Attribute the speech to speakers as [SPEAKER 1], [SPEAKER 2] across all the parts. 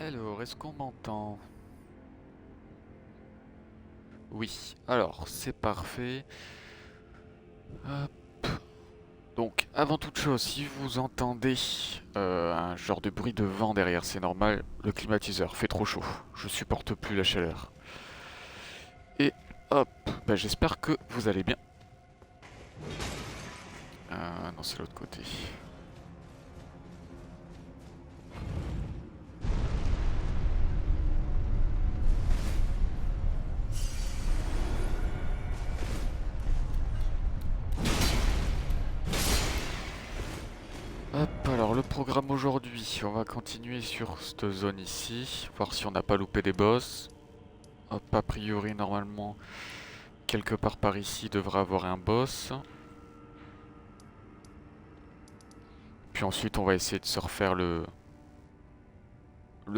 [SPEAKER 1] Alors, est-ce qu'on m'entend? Oui, alors c'est parfait. Hop. Donc, avant toute chose, si vous entendez un genre de bruit de vent derrière, c'est normal, le climatiseur fait trop chaud. Je supporte plus la chaleur. Et hop, bah, j'espère que vous allez bien. Non, c'est l'autre côté. Hop, alors le programme aujourd'hui, on va continuer sur cette zone ici, voir si on n'a pas loupé des boss. Hop, a priori, normalement, quelque part par ici, il devrait avoir un boss. Puis ensuite, on va essayer de se refaire le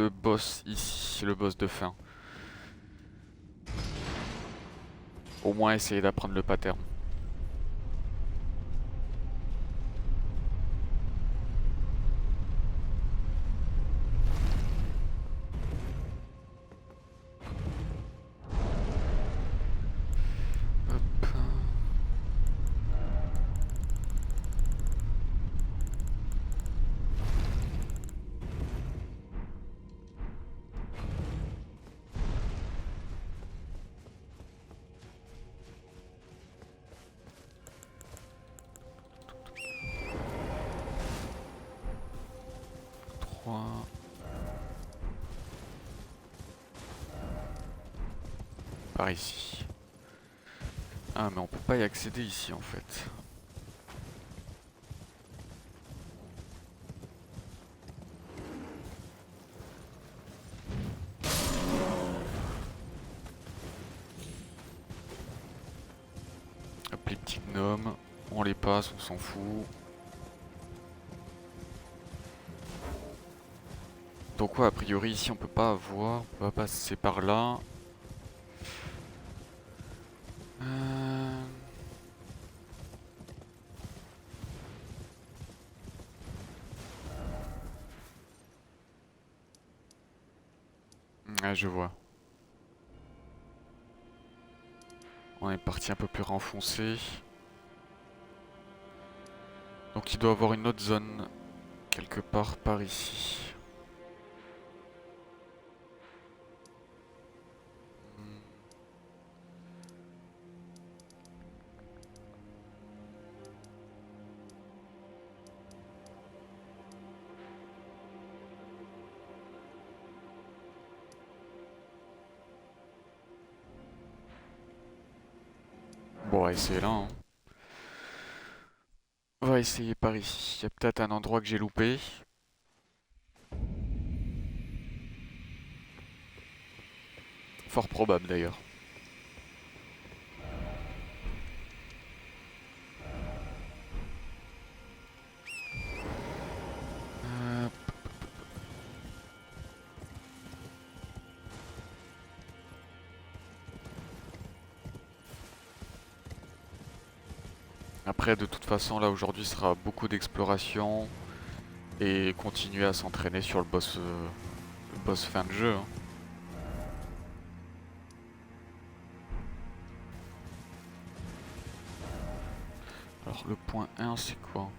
[SPEAKER 1] boss ici, le boss de fin. Au moins essayer d'apprendre le pattern. Hop. 3. Par ici. Ah, mais on peut pas y accéder ici en fait. Hop, les petits gnomes. On les passe, on s'en fout. Donc ouais, a priori ici on peut pas avoir. On va passer par là. Euh... Ah, je vois. On est parti un peu plus renfoncé. Donc il doit avoir une autre zone quelque part par ici. Hmm. Bon, on va essayer là, hein. On va essayer par ici. Il y a peut-être un endroit que j'ai loupé. Fort probable d'ailleurs. Euh, Après, de toute façon, là aujourd'hui sera beaucoup d'exploration et continuer à s'entraîner sur le boss fin de jeu, hein. Alors, le point 1, c'est quoi?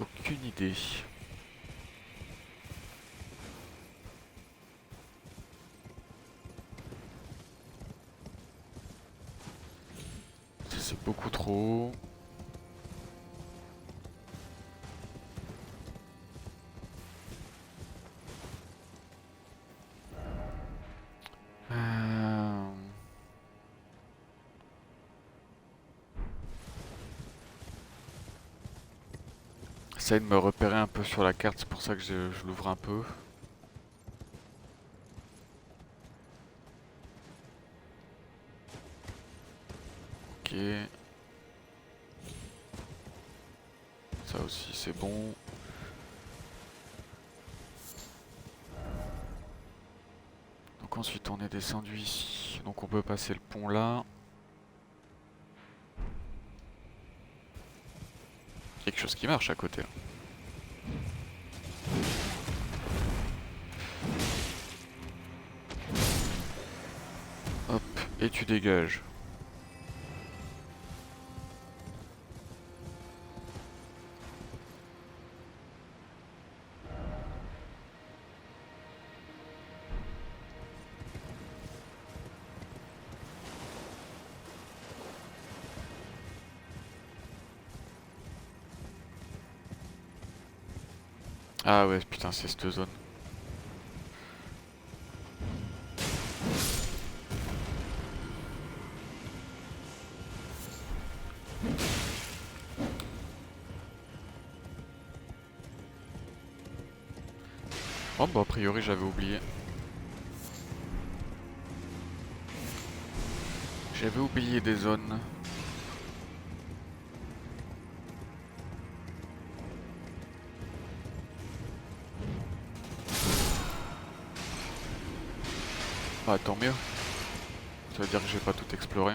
[SPEAKER 1] Aucune idée. Ça, c'est beaucoup trop haut. Euh... Essaye de me repérer un peu sur la carte, c'est pour ça que je l'ouvre un peu. Ok. Ça aussi, c'est bon. Donc ensuite, on est descendu ici. Donc on peut passer le pont là. quelque chose qui marche à côté là. Hop, et tu dégages. Ah ouais, putain, c'est cette zone. Oh bah a priori j'avais oublié. J'avais oublié des zones. Ah tant mieux. Ça veut dire que j'ai pas tout exploré.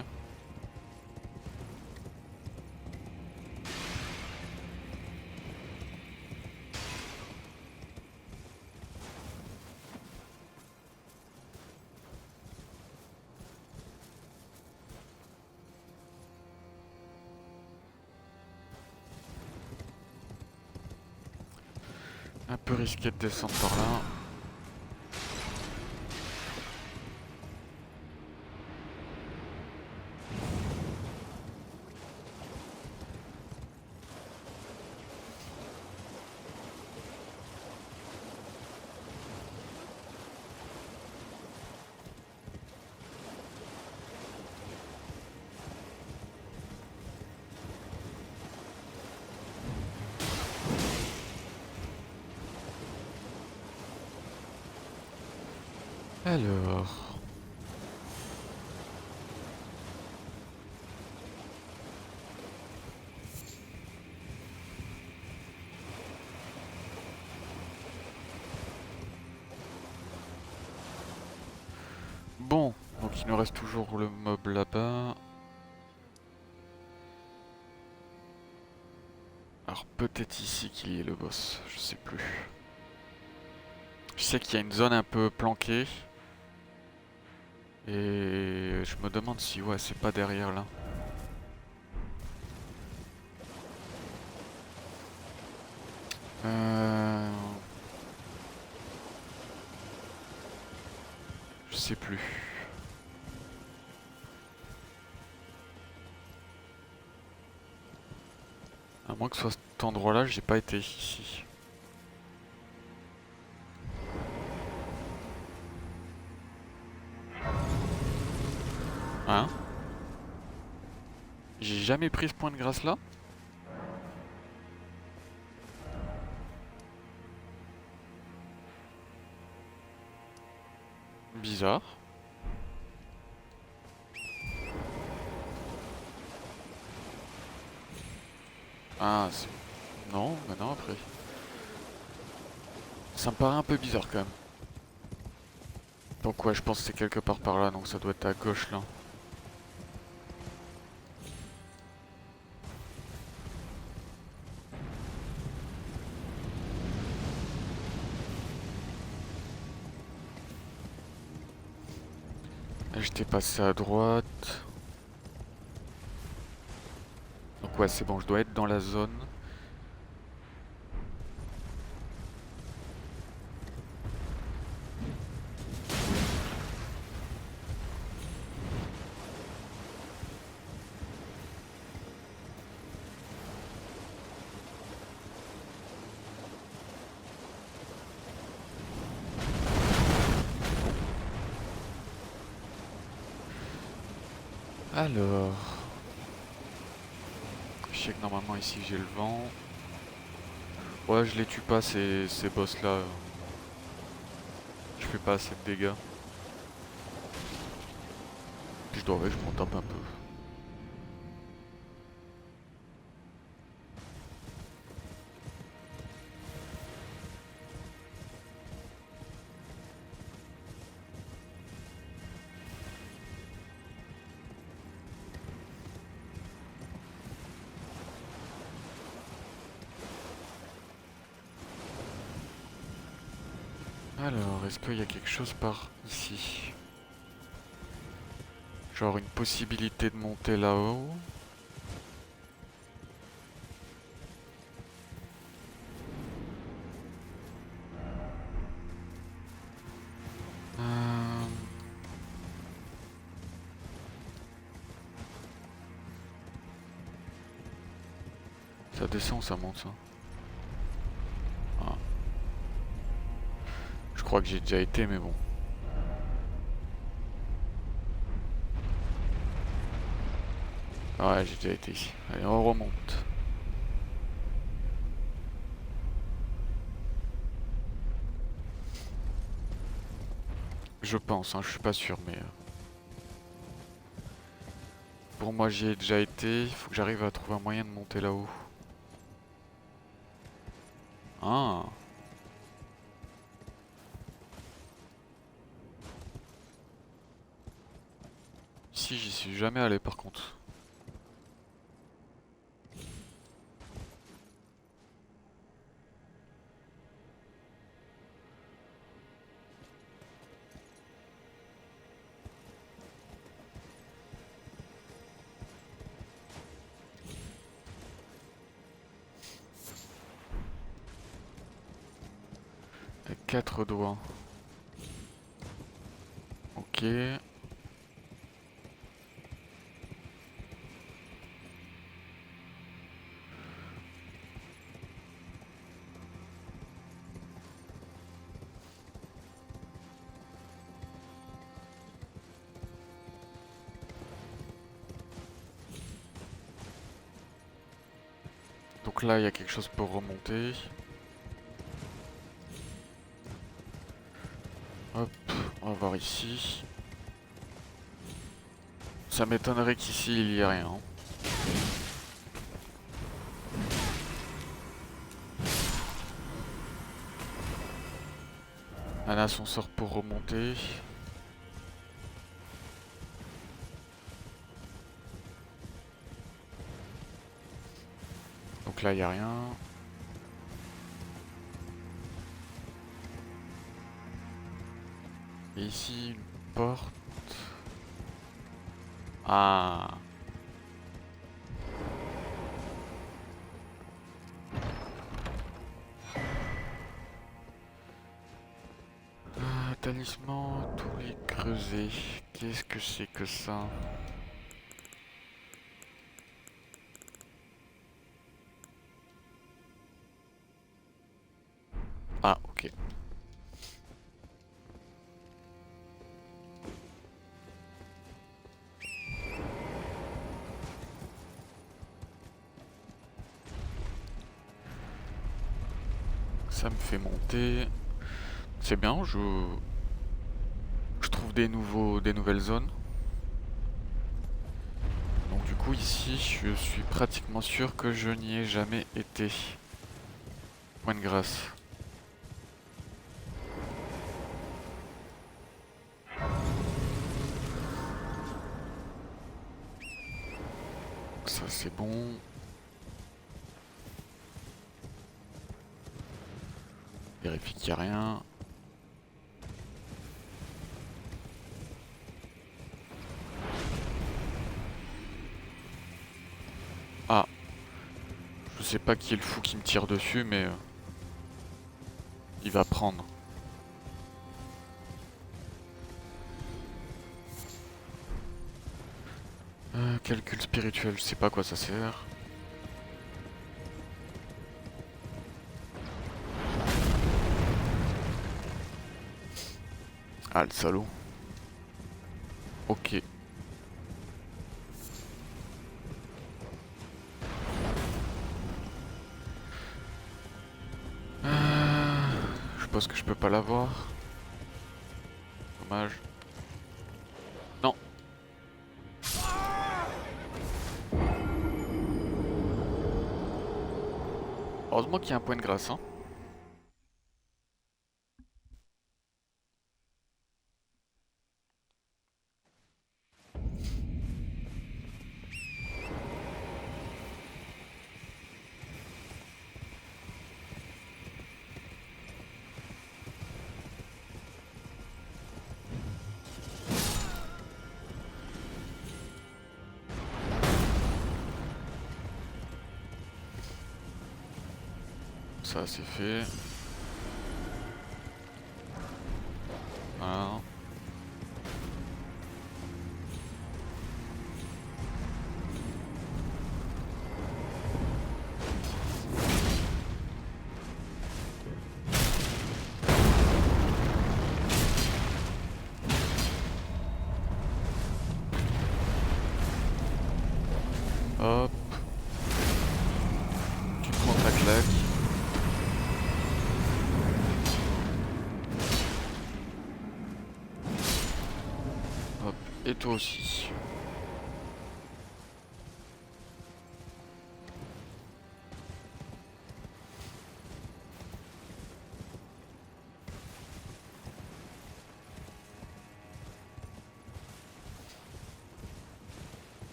[SPEAKER 1] Un peu risqué de descendre par là. Alors... Bon, donc il nous reste toujours le mob là-bas. Alors peut-être ici qu'il y ait le boss, je sais plus. Je sais qu'il y a une zone un peu planquée. Et je me demande si ouais c'est pas derrière là. Euh... Je sais plus. À moins que ce soit cet endroit là, j'ai pas été ici. Hein? J'ai jamais pris ce point de grâce là? Bizarre. Ah, non, mais non après. Ça me paraît un peu bizarre quand même. Donc ouais, je pense que c'est quelque part par là, donc ça doit être à gauche là. Là, j'étais passé à droite. Donc ouais, c'est bon, je dois être dans la zone. Alors... Je sais que normalement ici j'ai le vent. Ouais, je les tue pas ces boss là. Je fais pas assez de dégâts. Puis je dois, ouais, je m'en tape un peu. Alors, est-ce qu'il y a quelque chose par ici? Genre une possibilité de monter là-haut? Euh, Ça descend ou ça monte ça? Ah. Je crois que j'ai déjà été mais bon. Ouais, j'ai déjà été ici. Allez, on remonte. Je pense, hein, je suis pas sûr, mais pour moi j'y ai déjà été. Il faut que j'arrive à trouver un moyen de monter là-haut. Ah, ici j'y suis jamais allé par contre. Avec 4 doigts. Ok. Donc là il y a quelque chose pour remonter. Hop, on va voir ici. Ça m'étonnerait qu'ici il y ait rien. Un ascenseur pour remonter. Donc là il n'y a rien. Et ici une porte. Ah. Talisman, tous les creusés. Qu'est-ce que c'est que ça? Ah, ok. Ça me fait monter. C'est bien, je trouve des nouvelles zones. Donc du coup ici, je suis pratiquement sûr que je n'y ai jamais été. Point de grâce. Ça c'est bon. Vérifie qu'il n'y a rien. Ah, je sais pas qui est le fou qui me tire dessus, mais il va prendre. Calcul spirituel, je sais pas à quoi ça sert. Ah, le salaud. Ok. Je pense que je peux pas l'avoir. Dommage. Non. Heureusement qu'il y a un point de grâce, hein. ça c'est fait. Voilà. Hop. Tu prends ta claque. Hop. Et toi aussi.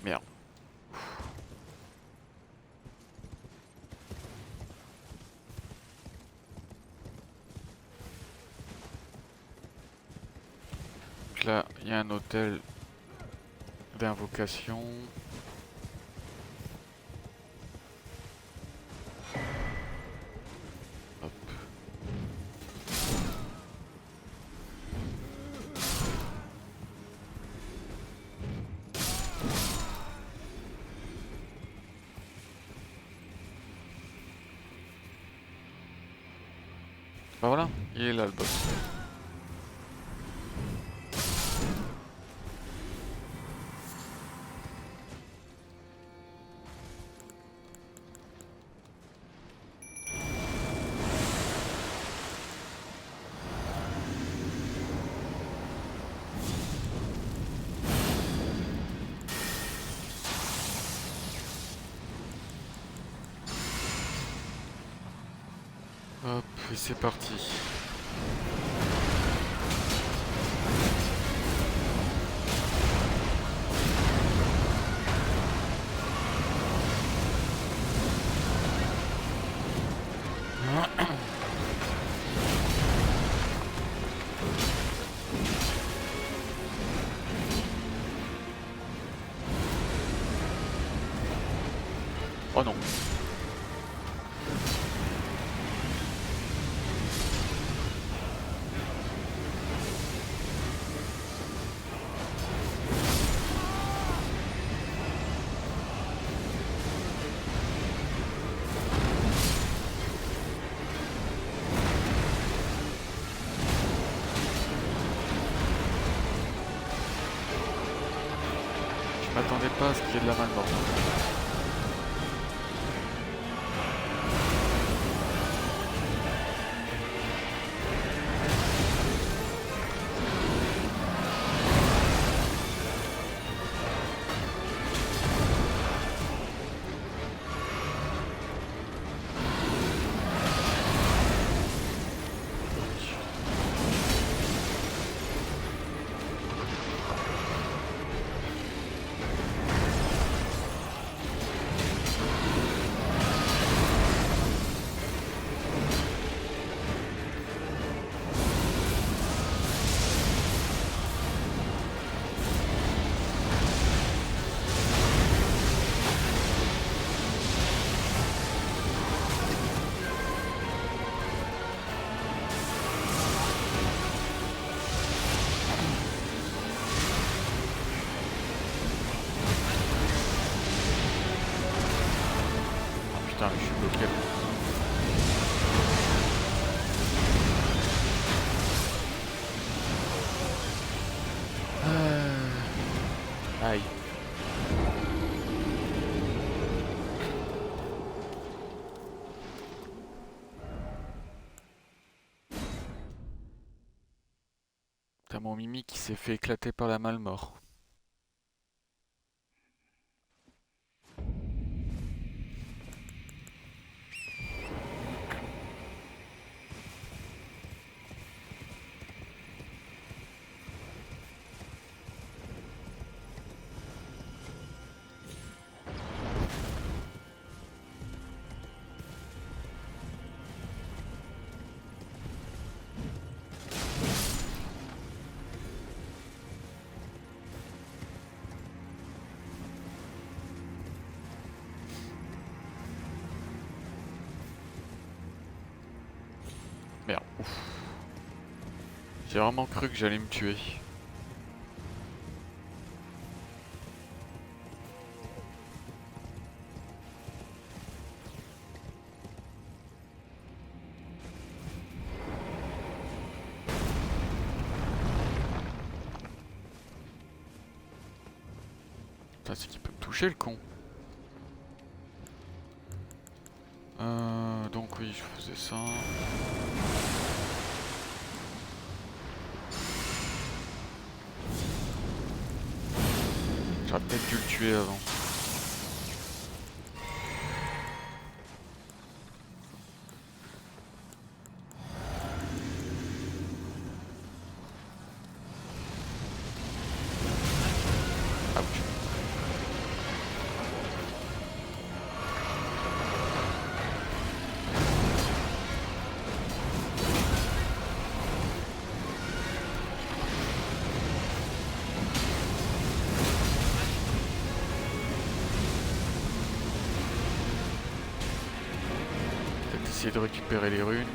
[SPEAKER 1] Merde. Donc là, il y a un hôtel d'invocation. Hop. Bah voilà, il est là le boss. Hop, et c'est parti. Oh non. Je m'attendais pas à ce qu'il y ait de la main morte. Putain, mais je suis bloqué là. Aïe. T'as mon Mimi qui s'est fait éclater par la Malmort. Merde, ouf. J'ai vraiment cru que j'allais me tuer. Putain, c'est qu'il peut me toucher le con. Donc oui, je faisais ça. J'aurais peut-être dû le tuer avant. Ouch. Peut-être essayer de récupérer les runes.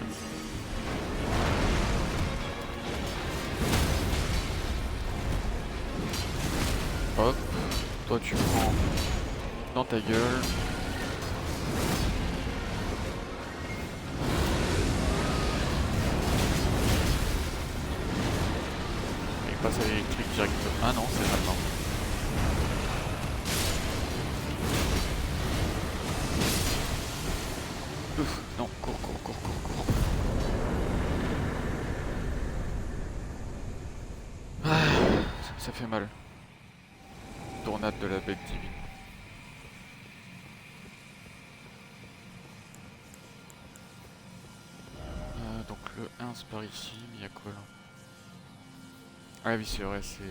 [SPEAKER 1] Hop, toi tu prends dans ta gueule. Et passe à l'électrique directement. Ah non, c'est maintenant. Ouf, non, cours. Ah, ça fait mal. Tornade de la bête divine. Donc le 1 c'est par ici, mais il y a quoi là? Ah oui c'est vrai, c'est...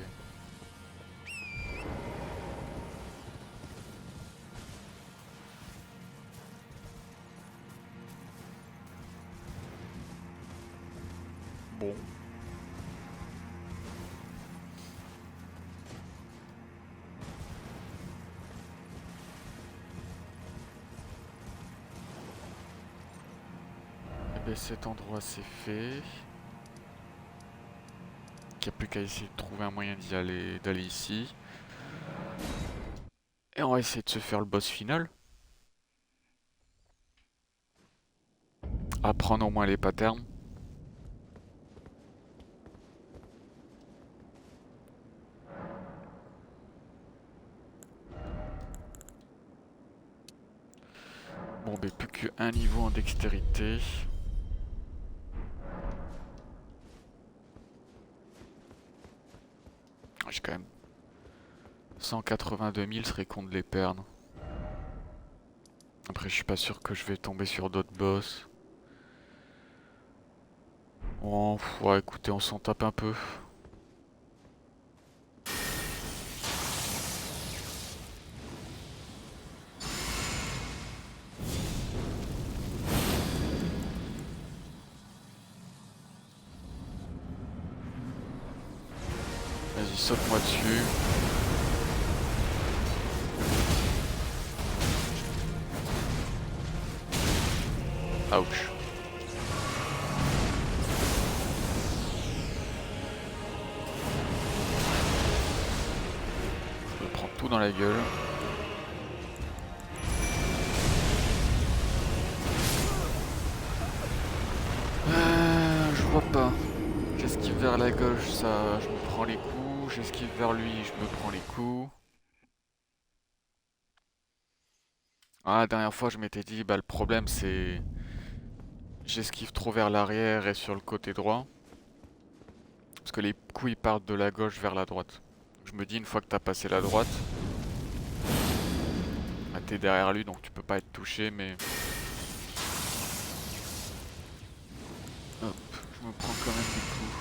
[SPEAKER 1] Bon. Et bien cet endroit c'est fait. Il n'y a plus qu'à essayer de trouver un moyen d'y aller, d'aller ici. Et on va essayer de se faire le boss final. Apprendre au moins les patterns. Bon, ben plus qu'un niveau en dextérité. J'ai quand même 182 000, serait con de les perdre. Après, je suis pas sûr que je vais tomber sur d'autres boss. Oh, ouais, écoutez, on s'en tape un peu. Vas-y, saute-moi dessus. Ouch. Je me prends tout dans la gueule. Je vois pas. J'esquive vers la gauche, ça, je me prends les coups. J'esquive vers lui, je me prends les coups. Ah, la dernière fois, je m'étais dit, bah le problème c'est... J'esquive trop vers l'arrière et sur le côté droit. Parce que les coups ils partent de la gauche vers la droite. Je me dis, une fois que t'as passé la droite, bah, t'es derrière lui donc tu peux pas être touché, mais... Hop, je me prends quand même des coups.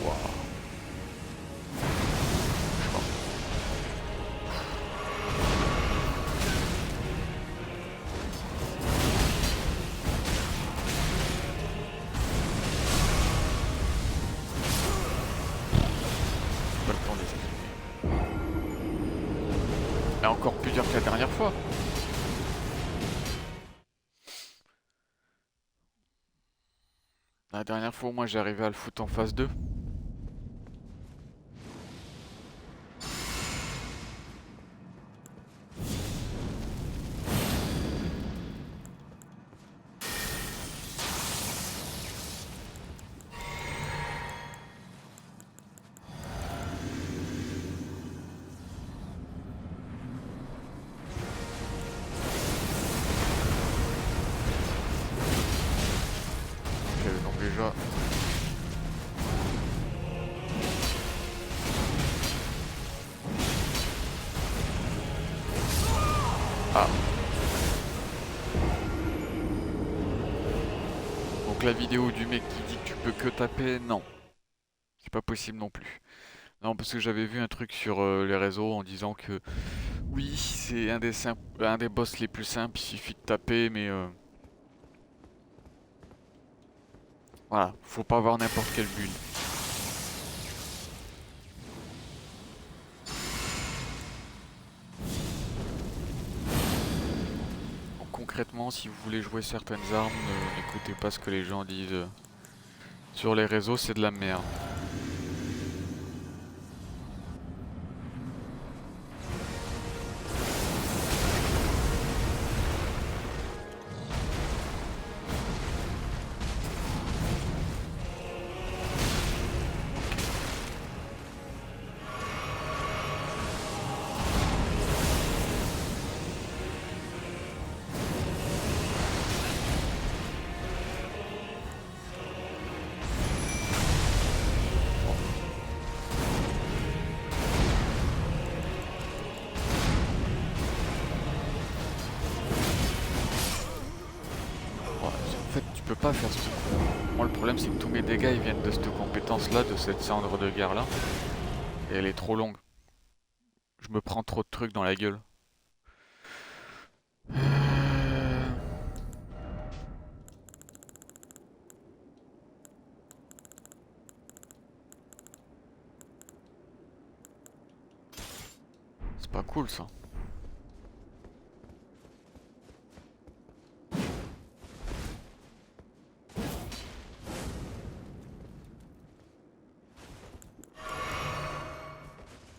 [SPEAKER 1] Waouh. Je suis mort. Et encore plus dur que la dernière fois. La dernière fois, moi, j'ai arrivé à le foutre en phase 2. Ok, donc déjà... Ah. Donc la vidéo du mec qui dit que tu peux que taper, non. C'est pas possible non plus. Non, parce que j'avais vu un truc sur les réseaux en disant que oui, c'est un des boss les plus simples, il suffit de taper, mais voilà, faut pas avoir n'importe quel build. Donc, concrètement, si vous voulez jouer certaines armes, n'écoutez pas ce que les gens disent sur les réseaux, c'est de la merde. Ouais, en fait, tu peux pas faire ce coup. Moi, le problème, c'est que tous mes dégâts ils viennent de cette compétence-là, de cette cendre de guerre-là. Et elle est trop longue. Je me prends trop de trucs dans la gueule. C'est pas cool ça.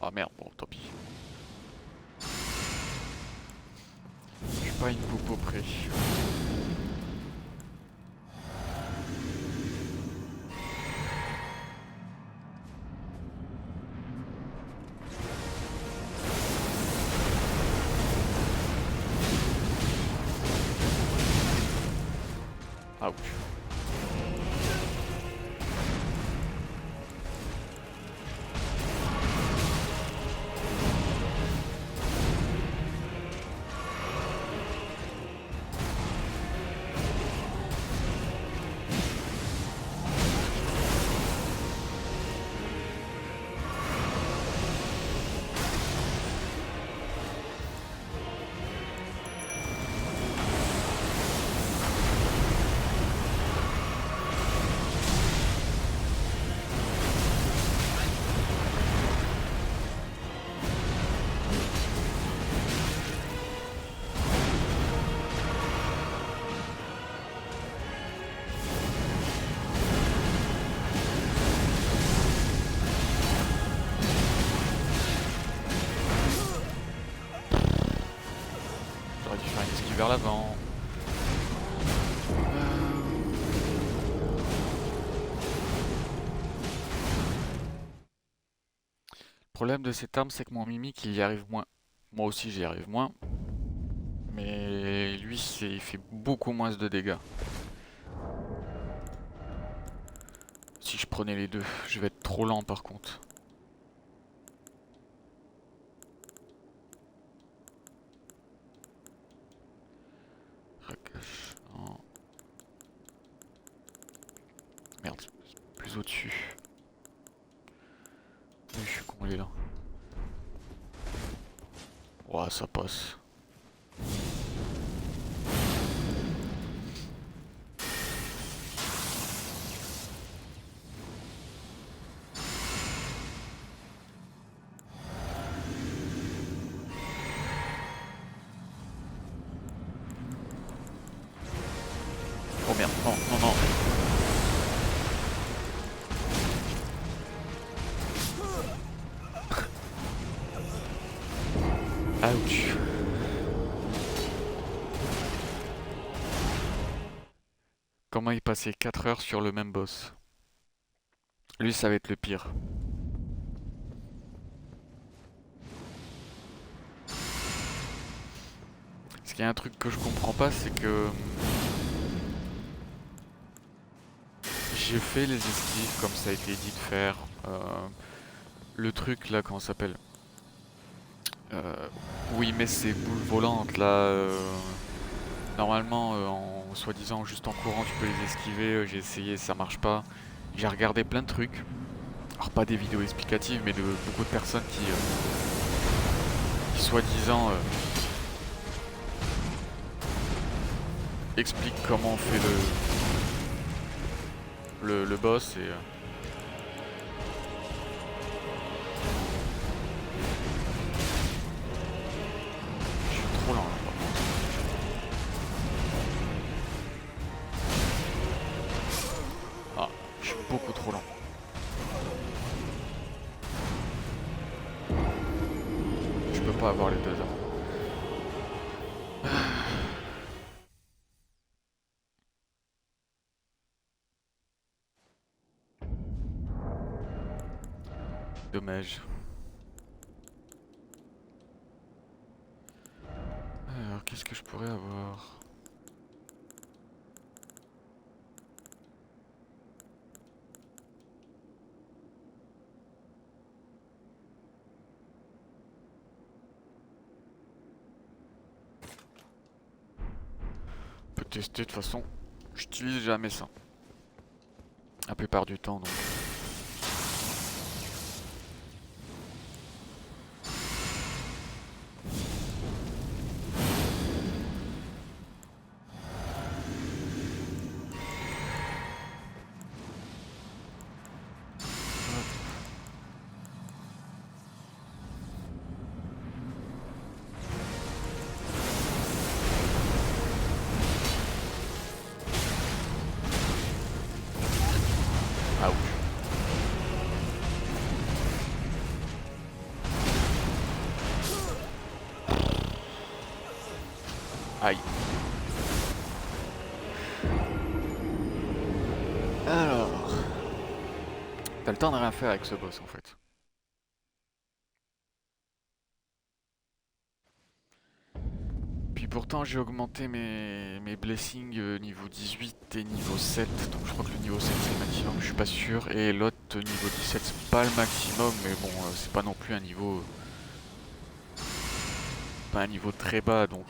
[SPEAKER 1] Ah merde, bon, tant pis. Je suis pas une popo près. Ouch. J'aurais dû faire une esquive vers l'avant. Le problème de cette arme, c'est que mon mimique, il y arrive moins. Moi aussi, j'y arrive moins. Mais lui, il fait beaucoup moins de dégâts. Si je prenais les deux, je vais être trop lent par contre. Rakash. Non. Merde, plus au-dessus. Oui, je suis con, il est là. Ouah, ça passe. Ouch. Comment y passer 4 heures sur le même boss? Lui, ça va être le pire. Parce qu'il y a un truc que je comprends pas, c'est que j'ai fait les esquives comme ça a été dit de faire. Le truc là, comment ça s'appelle? Où il met ses boules volantes là. Normalement, en soi-disant juste en courant, tu peux les esquiver. J'ai essayé, ça marche pas. J'ai regardé plein de trucs. Alors pas des vidéos explicatives, mais de beaucoup de personnes qui soi-disant expliquent comment on fait le boss et je suis trop lent là, par contre. Ah, je suis beaucoup trop lent. Je peux pas avoir les deux avant. Dommage. Alors, qu'est-ce que je pourrais avoir? On peut tester de toute façon. J'utilise jamais ça. La plupart du temps, donc. Ouch. Aïe. Alors, t'as le temps de rien faire avec ce boss en fait. Puis pourtant j'ai augmenté mes blessings niveau 18 et niveau 7. Donc je crois que le niveau 7 c'est le maximum, je suis pas sûr. Et l'autre niveau 17 c'est pas le maximum, mais bon c'est pas non plus un niveau... pas un niveau très bas donc...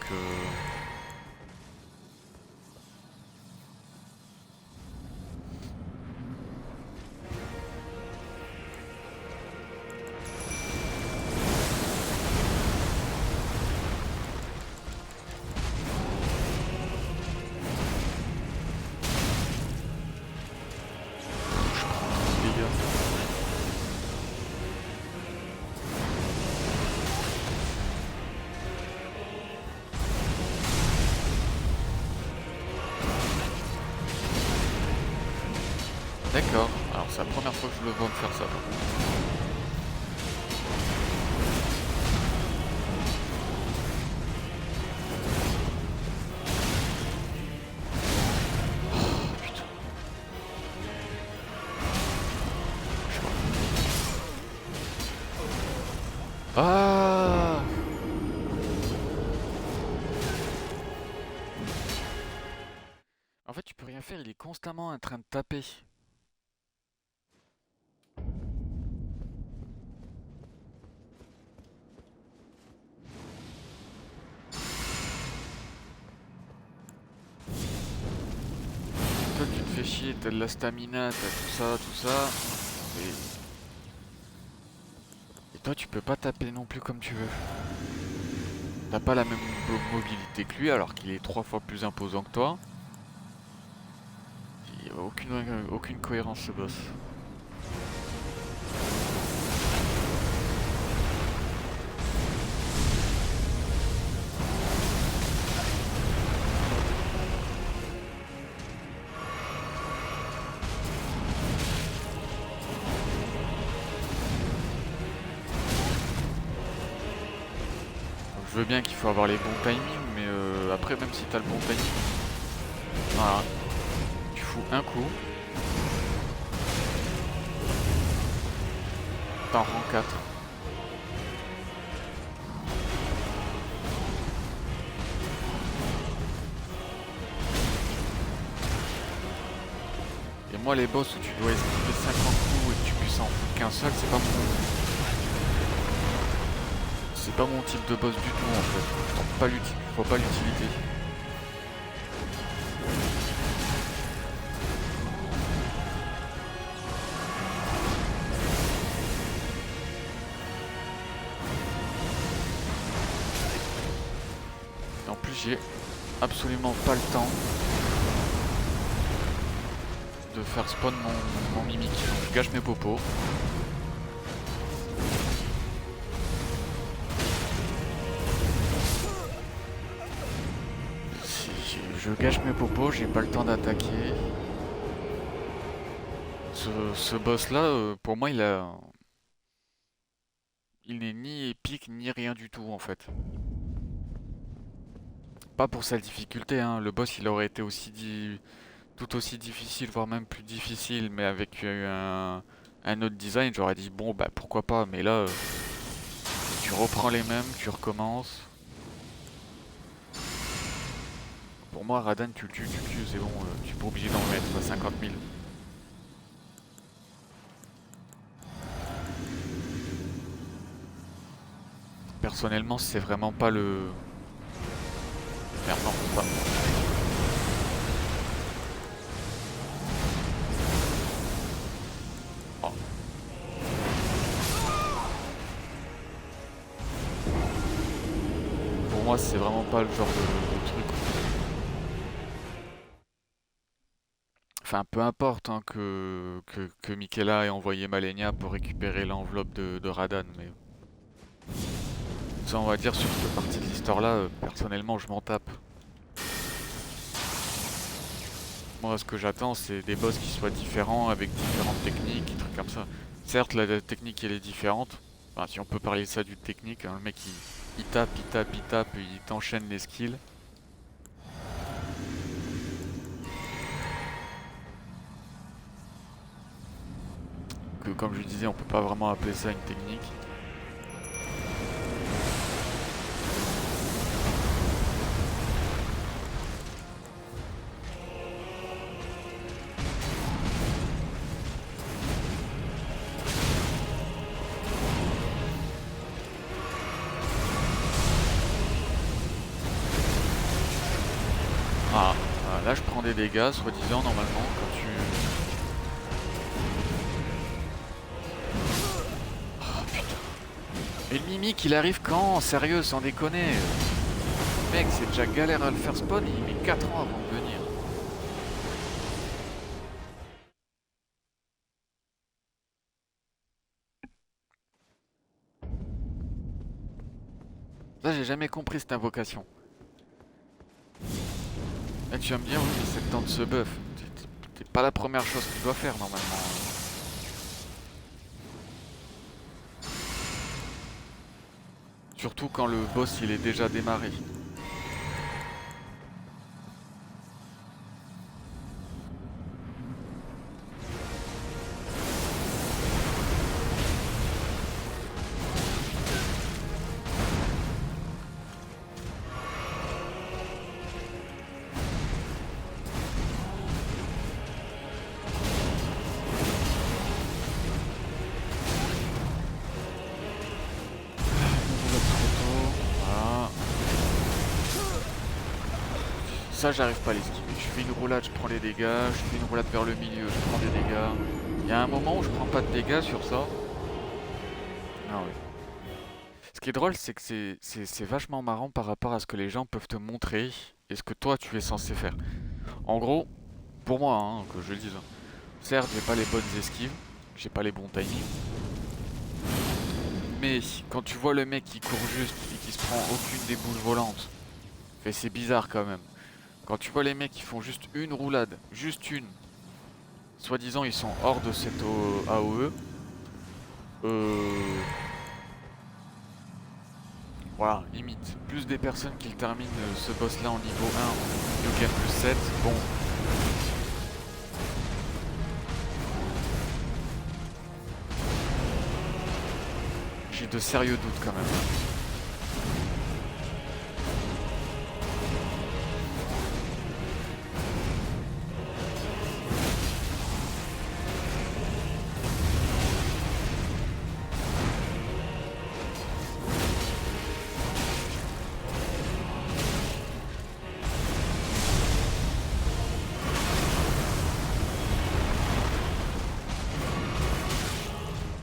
[SPEAKER 1] je prends des dégâts. D'accord, alors c'est la première fois que je le vois me faire ça par contre. Oh, putain. Je vois. Ah! En fait tu peux rien faire, il est constamment en train de taper. Toi tu te fais chier, t'as de la stamina, t'as tout ça. Et toi tu peux pas taper non plus comme tu veux. T'as pas la même mobilité que lui alors qu'il est 3 fois plus imposant que toi. Il y a aucune cohérence ce boss. Je veux bien qu'il faut avoir les bons timings, mais après même si t'as le bon timing, voilà, tu fous un coup, t'en rends 4. Et moi les boss où tu dois esquiver 50 coups et que tu puisses en foutre qu'un seul, c'est pas mon type de boss du tout en fait. Je trouve pas faut pas l'utilité. Et en plus j'ai absolument pas le temps de faire spawn mon mimique. Donc je gâche mes popos. Si je gâche mes popos, j'ai pas le temps d'attaquer. Ce boss là, pour moi il n'est ni épique ni rien du tout en fait. Pas pour sa difficulté, hein. Le boss il aurait été tout aussi difficile, voire même plus difficile, mais avec un autre design, j'aurais dit bon bah pourquoi pas, mais là tu reprends les mêmes, tu recommences. Pour moi Radan tu le tues, c'est bon, tu es pas obligé d'en mettre 50 000. Personnellement c'est vraiment pas le... Merde non, pas. Oh. Pour moi c'est vraiment pas le genre de truc. Enfin, peu importe hein, que Michaela ait envoyé Malenia pour récupérer l'enveloppe de Radan, mais ça, on va dire, sur cette partie de l'histoire-là, personnellement, je m'en tape. Moi, ce que j'attends, c'est des boss qui soient différents, avec différentes techniques, des trucs comme ça. Certes, la technique, elle est différente. Enfin, si on peut parler de ça d'une technique, hein, le mec, il tape, il tape, il tape, et il t'enchaîne les skills. Que, comme je disais, on peut pas vraiment appeler ça une technique. Ah, là je prends des dégâts, soi-disant, normalement, quand tu... Oh putain. Et le mimique, il arrive quand? Sérieux, sans déconner. Mec, c'est déjà galère à le faire spawn, il met 4 ans avant de venir. Ça, j'ai jamais compris cette invocation. Là, tu vas me dire, oui, mais c'est le temps de ce buff. C'est pas la première chose qu'il doit faire, normalement. Surtout quand le boss, il est déjà démarré. Voilà. Ça, j'arrive pas à l'esquiver. Je fais une roulade, je prends les dégâts. Je fais une roulade vers le milieu, je prends des dégâts. Il y a un moment où je prends pas de dégâts sur ça. Ah oui. Ce qui est drôle, c'est que c'est vachement marrant par rapport à ce que les gens peuvent te montrer et ce que toi, tu es censé faire. En gros, pour moi, hein, que je le dise, hein, certes, j'ai pas les bonnes esquives, j'ai pas les bons timings, mais quand tu vois le mec qui court juste et qui se prend aucune des boules volantes, c'est bizarre quand même. Quand tu vois les mecs qui font juste une roulade, juste une, soi-disant ils sont hors de cette AOE, Voilà, limite. Plus des personnes qui terminent ce boss là en niveau 1, New Game plus 7, bon. J'ai de sérieux doutes quand même.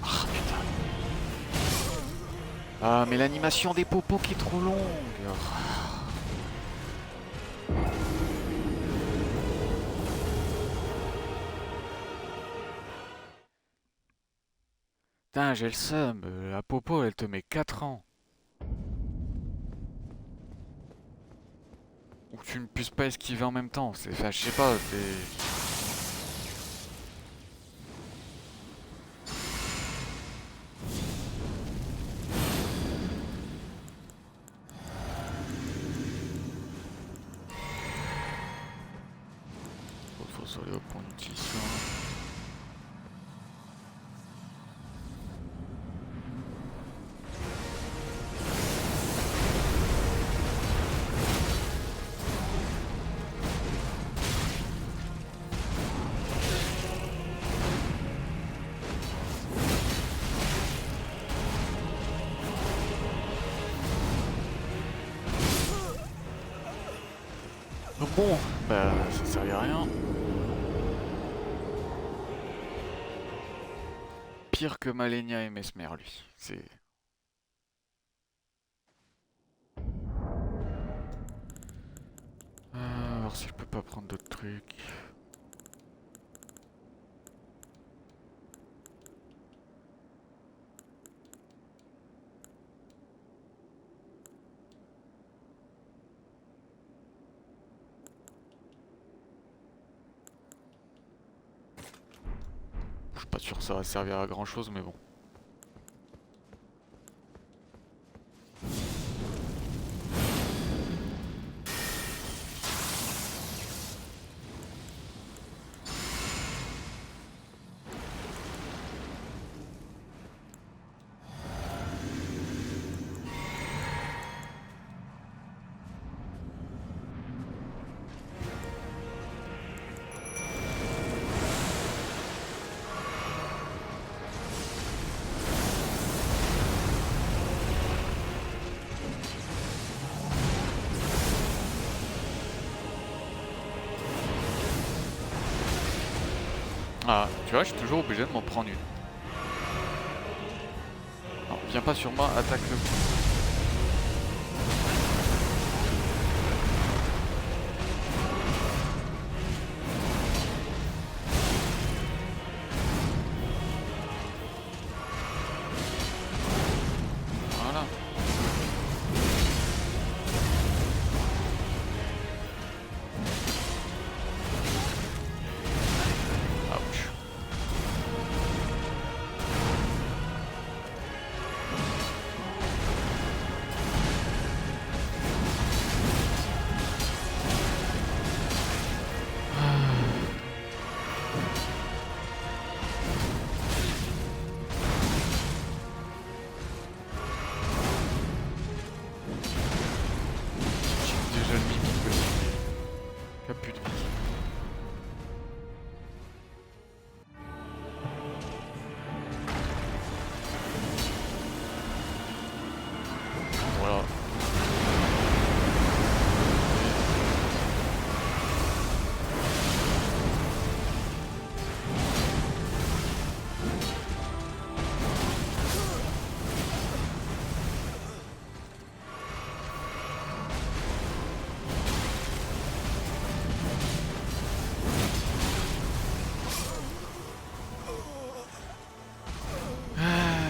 [SPEAKER 1] Ah putain. Ah mais l'animation des popos qui est trop longue. Putain, j'ai le seum. La popo, elle te met 4 ans. Ou que tu ne puisses pas esquiver en même temps. Enfin, je sais pas, c'est... Faut aller au point de nutrition. Donc bon, bah ça servait à rien. Pire que Malenia et Mesmer, lui. C'est... voir si je peux pas prendre d'autres trucs. Je suis pas sûr que ça va servir à grand chose, mais bon. Ah, tu vois, je suis toujours obligé de m'en prendre une. Non, viens pas sur moi, attaque le... Voilà. Ouch. J'ai déjà le mimique aussi. Qui a plus de vie. Voilà.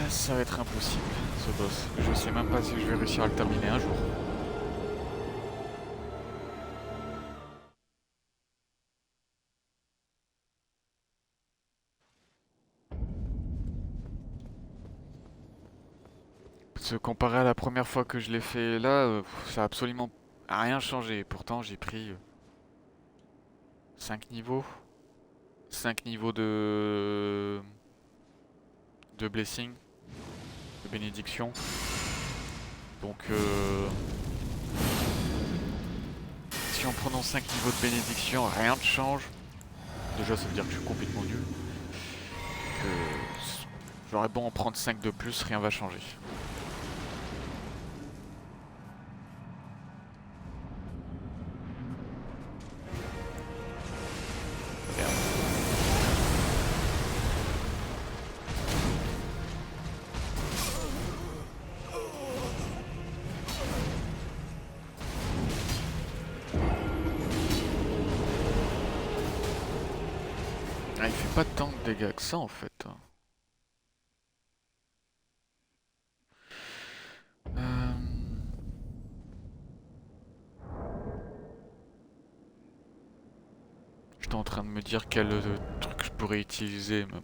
[SPEAKER 1] Ça va être impossible, ce boss. Je sais même pas si je vais réussir à le terminer un jour. comparé à la première fois que je l'ai fait là, ça a absolument rien changé. Pourtant, j'ai pris 5 niveaux. 5 niveaux de blessing, de bénédiction. Donc, si en prenant 5 niveaux de bénédiction, rien ne change. Déjà, ça veut dire que je suis complètement nul. Que j'aurais beau en prendre 5 de plus, rien va changer. Ah, il fait pas tant de dégâts que ça en fait. J'étais en train de me dire quel truc je pourrais utiliser, mais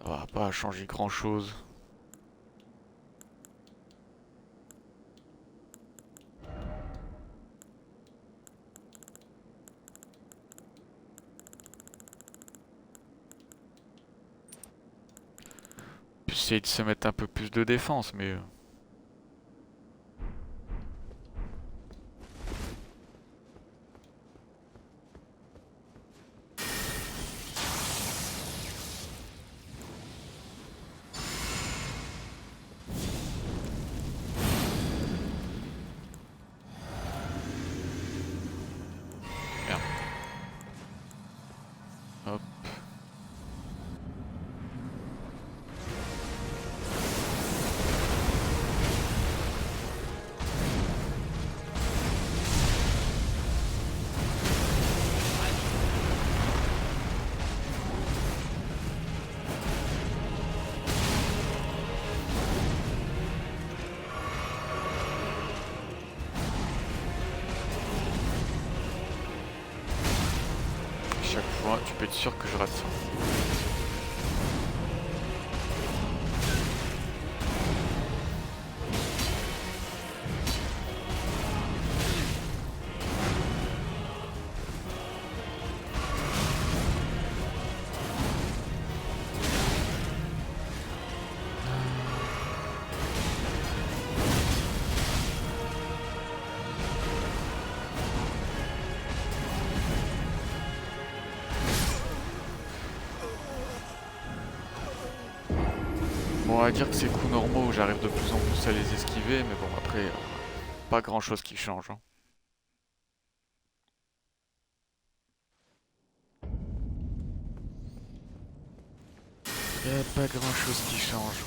[SPEAKER 1] ça va pas changer grand chose. Essayer de se mettre un peu plus de défense, mais merde. Hop. Chaque fois, tu peux être sûr que je rate ça. Bon, on va dire que c'est coups normaux, j'arrive de plus en plus à les esquiver, mais bon, après, pas grand chose qui change. Hein. Y a pas grand chose qui change.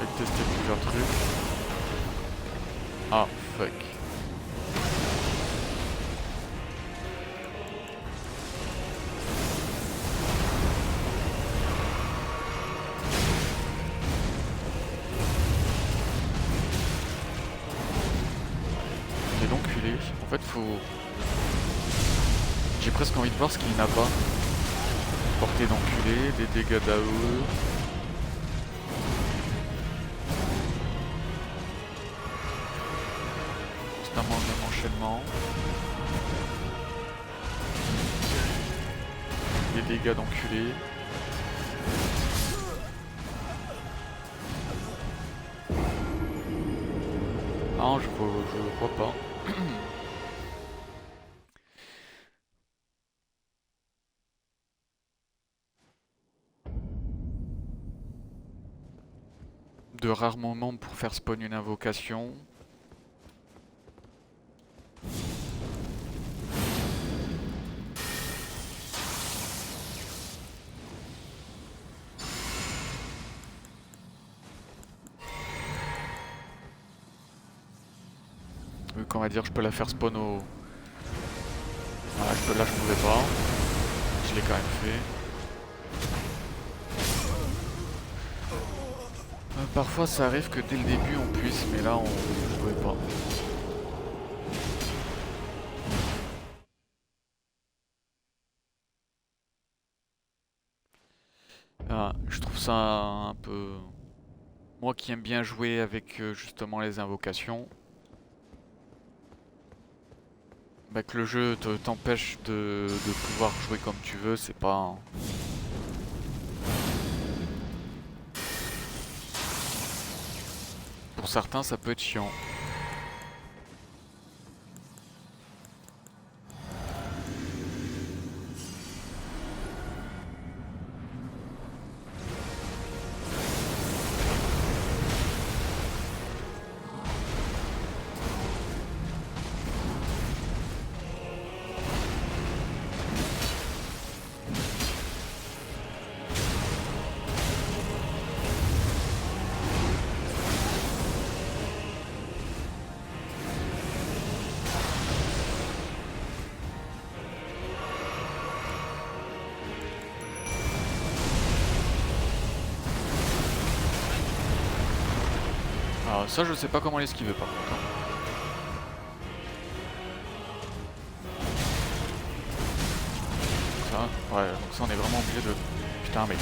[SPEAKER 1] Je vais tester plusieurs trucs. Ah, fuck. J'ai donc culé. En fait, faut... J'ai presque envie de voir ce qu'il n'a pas. Portée d'enculé, des dégâts d'AOE. Constamment le même enchaînement. Des dégâts d'enculé. Non, je vois pas. De rares moments pour faire spawn une invocation. Donc on va dire je peux la faire spawn au... Voilà, là je pouvais pas. Je l'ai quand même fait. Parfois ça arrive que dès le début on puisse, mais là on ne pouvait pas. Ah, je trouve ça un peu... Moi qui aime bien jouer avec justement les invocations, bah que le jeu t'empêche de pouvoir jouer comme tu veux, c'est pas... Pour certains ça peut être chiant. Alors ça je sais pas comment l'esquiver par contre. Ça, ouais, donc ça on est vraiment obligé de... Putain mais...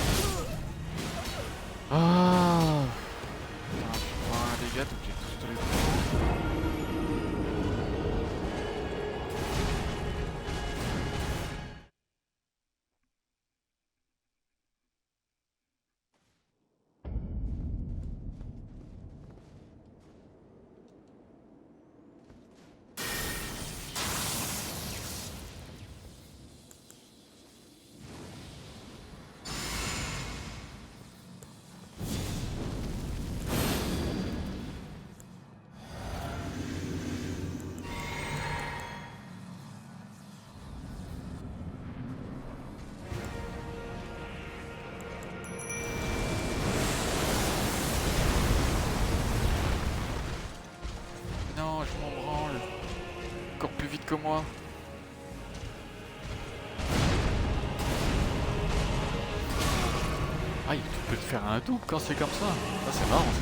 [SPEAKER 1] Ah, putain, tu prends un dégât, t'es obligé de tous te les... Non, je m'en branle. Encore plus vite que moi. Ah, tu peux te faire un double quand c'est comme ça. Ça c'est marrant ça.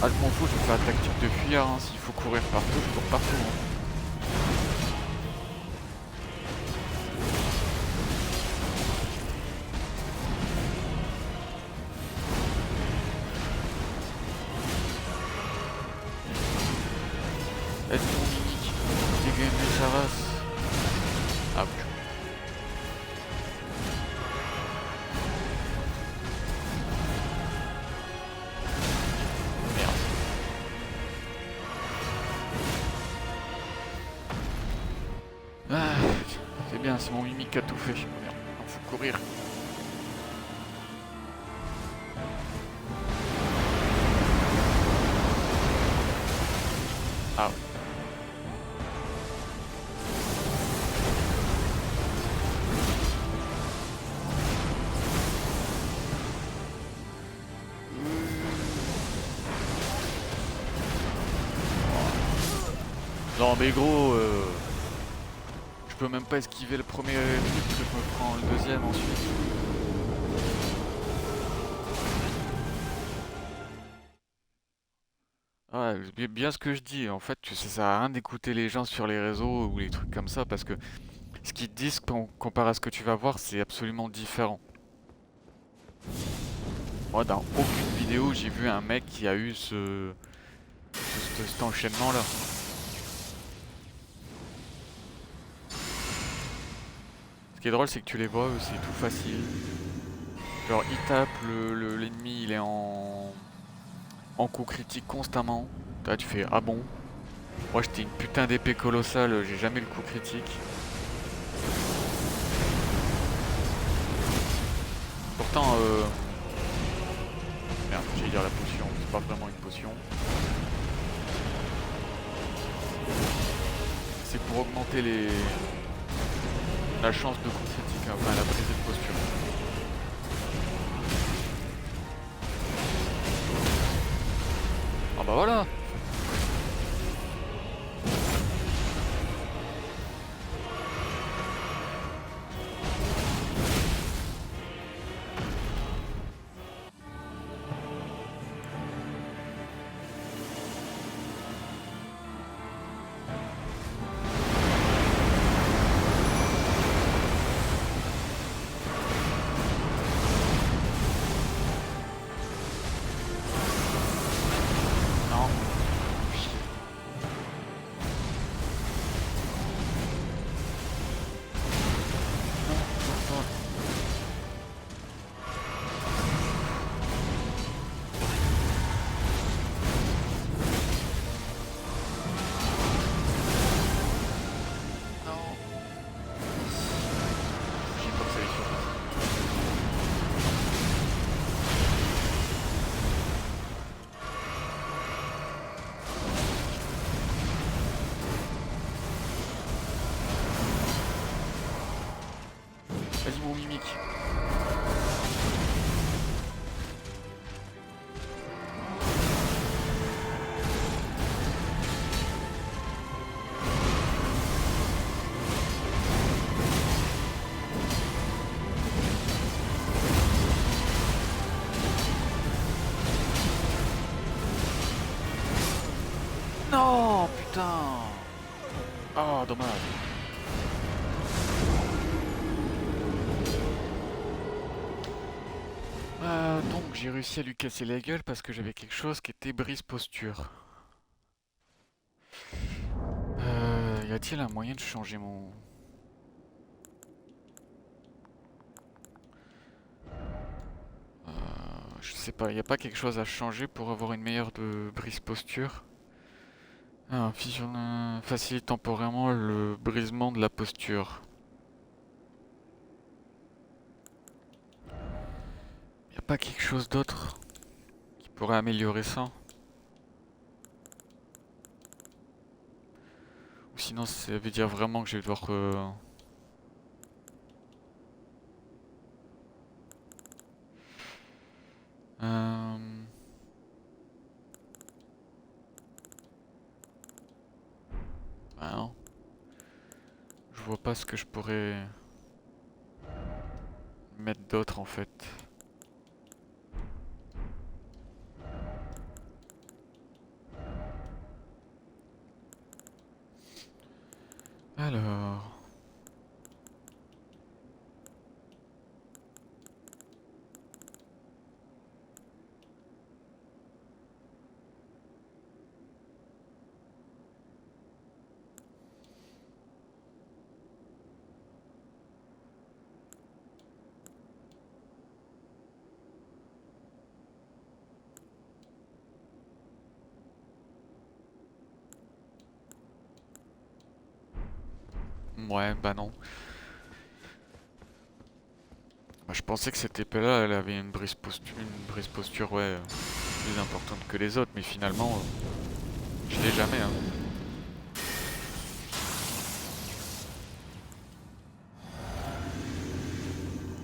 [SPEAKER 1] Ah, je m'en fous, je vais faire la tactique de fuir. Hein. S'il faut courir partout, je cours partout. Hein. Aide mon mimique, dégagez sa race. Ah, oui. Merde. Ah, c'est bien, c'est mon mimique qui a tout fait. Merde, il faut courir. Ah ouais. Non mais gros, je peux même pas esquiver le premier truc que je me prends le deuxième ensuite. Ouais, c'est bien ce que je dis, en fait, ça sert à rien d'écouter les gens sur les réseaux ou les trucs comme ça, parce que ce qu'ils te disent comparé à ce que tu vas voir, c'est absolument différent. Moi, dans aucune vidéo, j'ai vu un mec qui a eu cet enchaînement-là. Ce qui est drôle, c'est que tu les vois, c'est tout facile. Genre, il tape, l'ennemi, il est en coup critique constamment. Là, tu fais, ah bon? Moi, j'étais une putain d'épée colossale, j'ai jamais le coup critique. Pourtant, merde, j'allais dire la potion, c'est pas vraiment une potion. C'est pour augmenter la chance de coup critique. Enfin, elle a brisé de posture. Ah bah voilà. Non. Non. J'ai pas que ça allait sur. Vas-y mon mimique. Non, putain. Oh, dommage. Donc j'ai réussi à lui casser la gueule parce que j'avais quelque chose qui était brise posture. Y a-t-il un moyen de changer mon... Je sais pas, y a pas quelque chose à changer pour avoir une meilleure de brise posture? Ah, facilite temporairement le brisement de la posture. Y a pas quelque chose d'autre qui pourrait améliorer ça? Ou sinon ça veut dire vraiment que je vais devoir... Euh... Ah non. Je vois pas ce que je pourrais mettre d'autre en fait. Alors... Ouais, bah non. Bah, je pensais que cette épée-là, elle avait une brise posture, ouais, plus importante que les autres, mais finalement, je l'ai jamais, hein.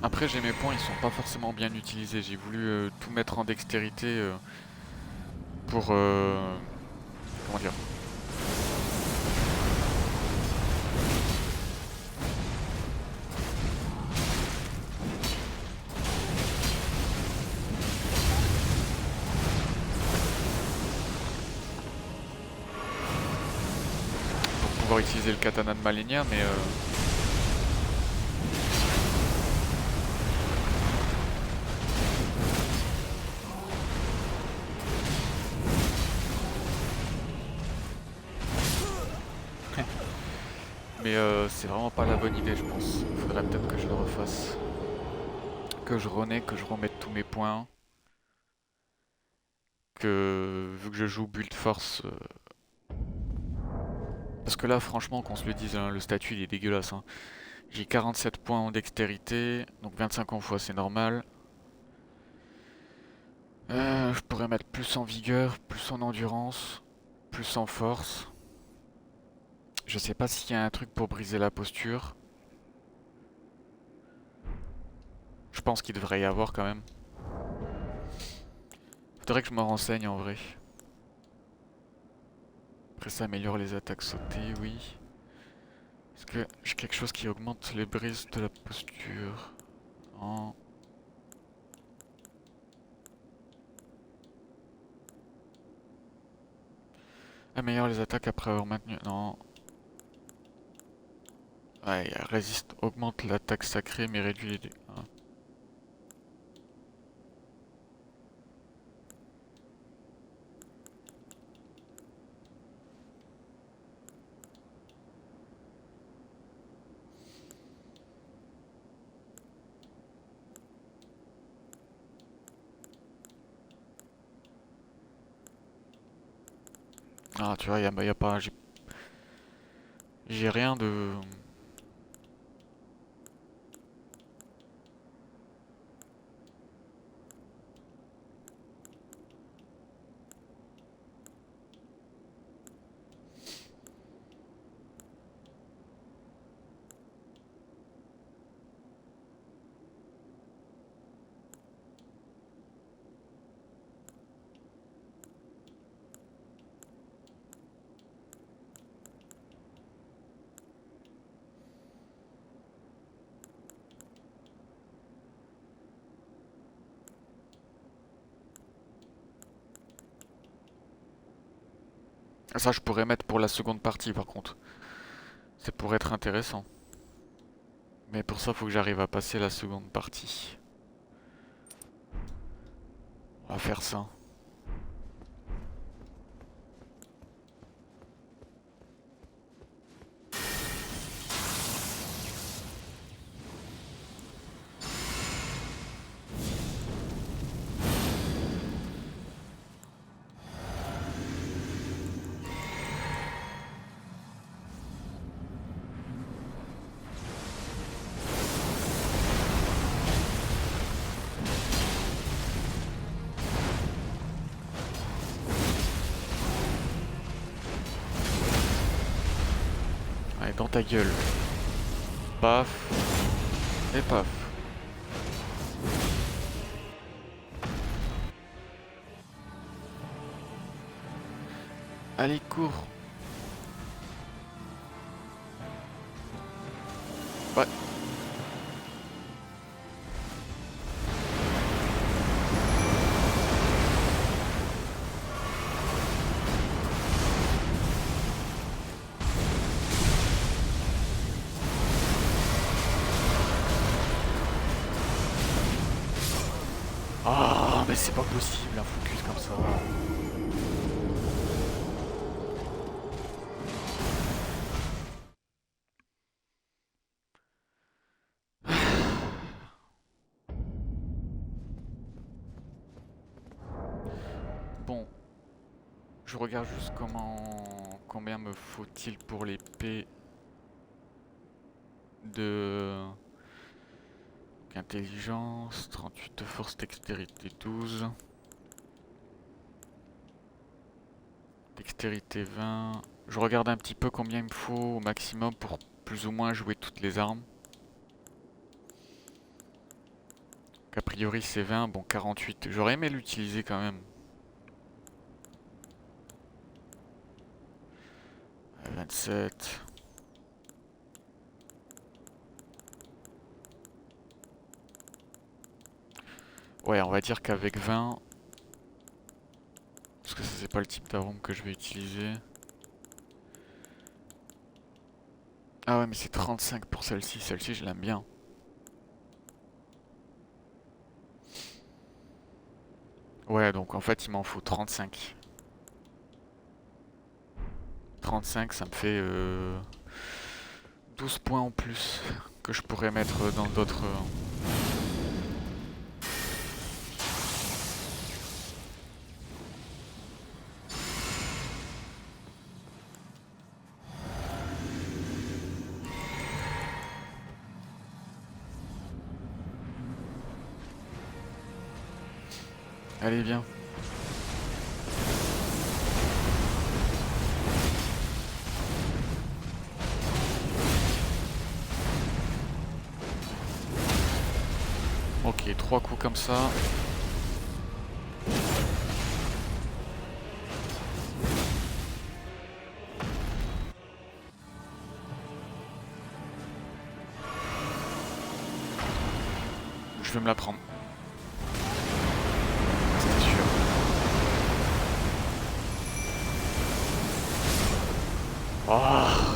[SPEAKER 1] Après, j'ai mes points, ils sont pas forcément bien utilisés. J'ai voulu tout mettre en dextérité pour... comment dire? Pour pouvoir utiliser le katana de Malenia, mais... mais c'est vraiment pas la bonne idée, je pense. Faudrait peut-être que je le refasse. Que je remette tous mes points. Que vu que je joue build force... Parce que là, franchement, qu'on se le dise, hein, le statut il est dégueulasse, hein. J'ai 47 points en dextérité, donc 25 en foi, c'est normal. Je pourrais mettre plus en vigueur, plus en endurance, plus en force. Je sais pas s'il y a un truc pour briser la posture. pense qu'il devrait y avoir quand même. Faudrait que je me renseigne en vrai. Après ça améliore les attaques sautées, oui. Est-ce que j'ai quelque chose qui augmente les brises de la posture? Non. Améliore les attaques après avoir maintenu... Non. Ouais, résiste, augmente l'attaque sacrée mais réduit les dégâts. Hein. Ah, tu vois, y a pas... J'ai rien de... Ça, je pourrais mettre pour la seconde partie, par contre. Ça pourrait être intéressant. Mais pour ça, faut que j'arrive à passer la seconde partie. On va faire ça. Allez, dans ta gueule. Paf. Et paf. Allez, cours. Ouais. Ah, mais c'est pas possible un focus comme ça. Bon, je regarde juste combien me faut-il pour l'épée de intelligence, 38 de force, dextérité 12. Dextérité 20. Je regarde un petit peu combien il me faut au maximum pour plus ou moins jouer toutes les armes. Donc a priori c'est 20, bon 48. J'aurais aimé l'utiliser quand même. 27. Ouais, on va dire qu'avec 20... Parce que ça c'est pas le type d'arme que je vais utiliser. Ah ouais mais c'est 35 pour celle-ci. Celle-ci je l'aime bien. Ouais donc en fait il m'en faut 35. 35 ça me fait 12 points en plus que je pourrais mettre dans d'autres... Allez viens. Ok, 3 coups comme ça. Je vais me la prendre. C'était sûr. Oh.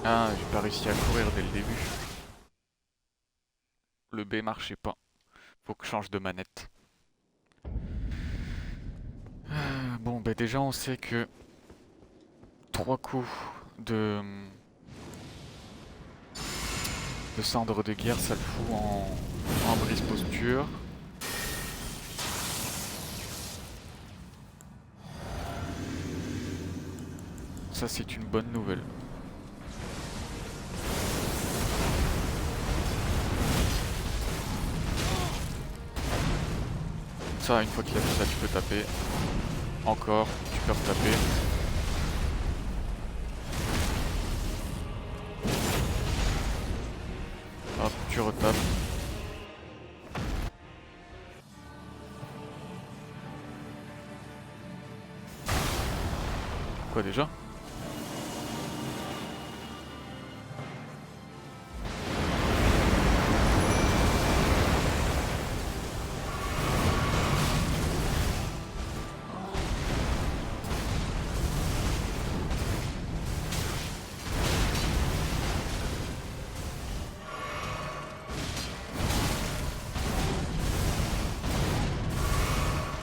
[SPEAKER 1] Ah, j'ai pas réussi à courir dès le début. Le B marchait pas. Faut que je change de manette. Bon, bah déjà on sait que 3 coups de, de cendre de guerre, ça le fout en brise posture. Ça c'est une bonne nouvelle. Ça, une fois qu'il a fait ça, tu peux taper. Encore, tu peux retaper. Hop, tu retapes. Quoi déjà?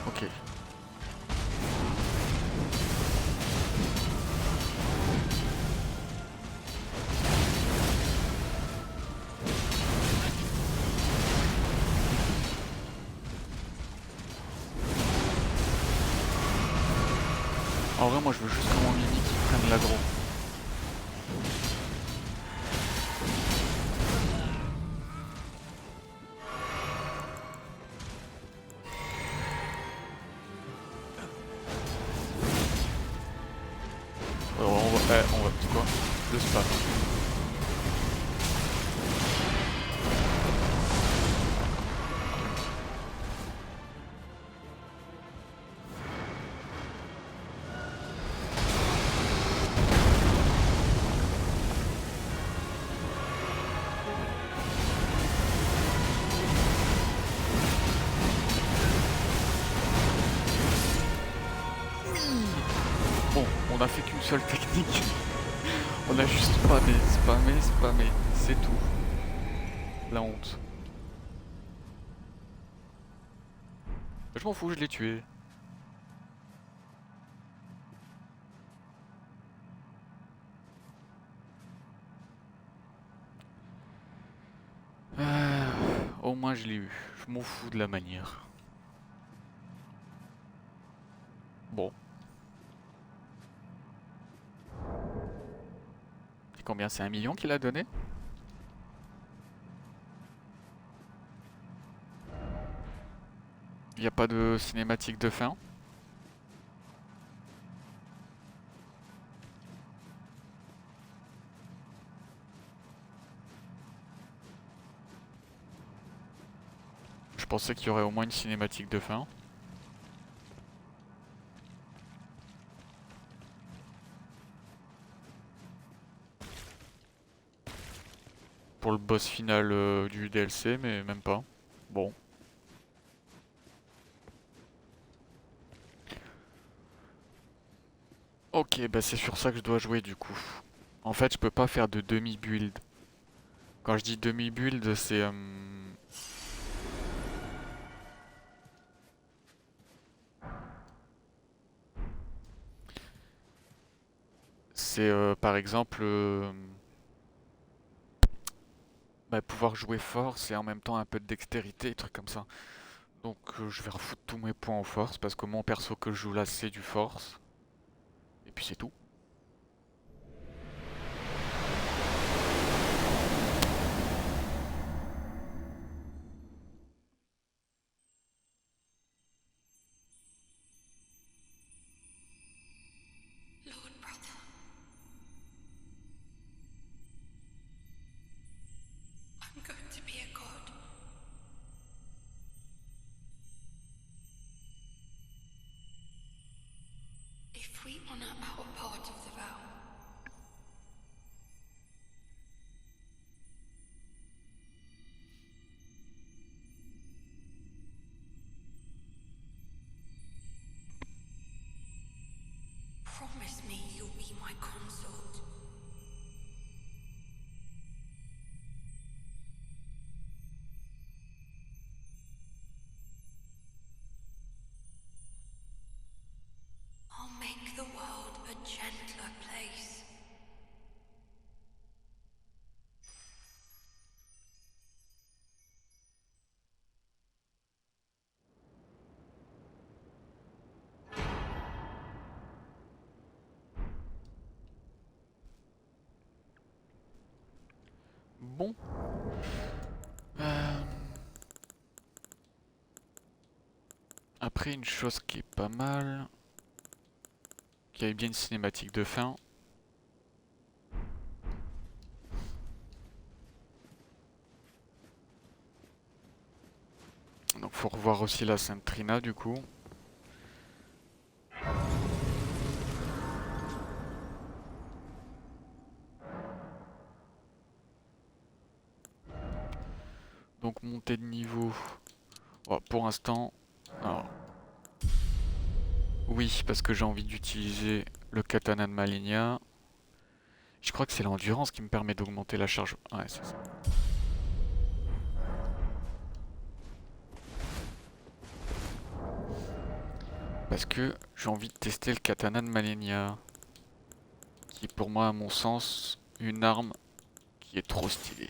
[SPEAKER 1] Ok. En vrai, moi je veux juste que mon mini qui prenne l'aggro. Alors on va, tu sais quoi? Le spam. Bon, on a fait qu'une seule technique. On a juste spammé, c'est tout. La honte. Je m'en fous, je l'ai tué. Au moins je l'ai eu. Je m'en fous de la manière. Bon. C'est combien? C'est 1 million qu'il a donné? Il n'y a pas de cinématique de fin? Je pensais qu'il y aurait au moins une cinématique de fin. Pour le boss final du DLC, mais même pas. Bon. Ok, bah c'est sur ça que je dois jouer du coup. En fait, je peux pas faire de demi-build. Quand je dis demi-build, c'est... c'est par exemple... bah, pouvoir jouer force et en même temps un peu de dextérité, des trucs comme ça. Donc je vais refoutre tous mes points en force parce que mon perso que je joue là c'est du force. Et puis c'est tout.
[SPEAKER 2] If we honor our part of the vow, promise me you'll be my consort. I'll make the world a gentler place.
[SPEAKER 1] Bon. Après, une chose qui est pas mal, qui avait bien une cinématique de fin. Donc faut revoir aussi la Sainte Trina du coup. Donc montée de niveau. Oh, pour l'instant, alors, oui, parce que j'ai envie d'utiliser le katana de Malenia. Je crois que c'est l'endurance qui me permet d'augmenter la charge. Ouais, c'est ça. Parce que j'ai envie de tester le katana de Malenia. Qui est pour moi, à mon sens, une arme qui est trop stylée.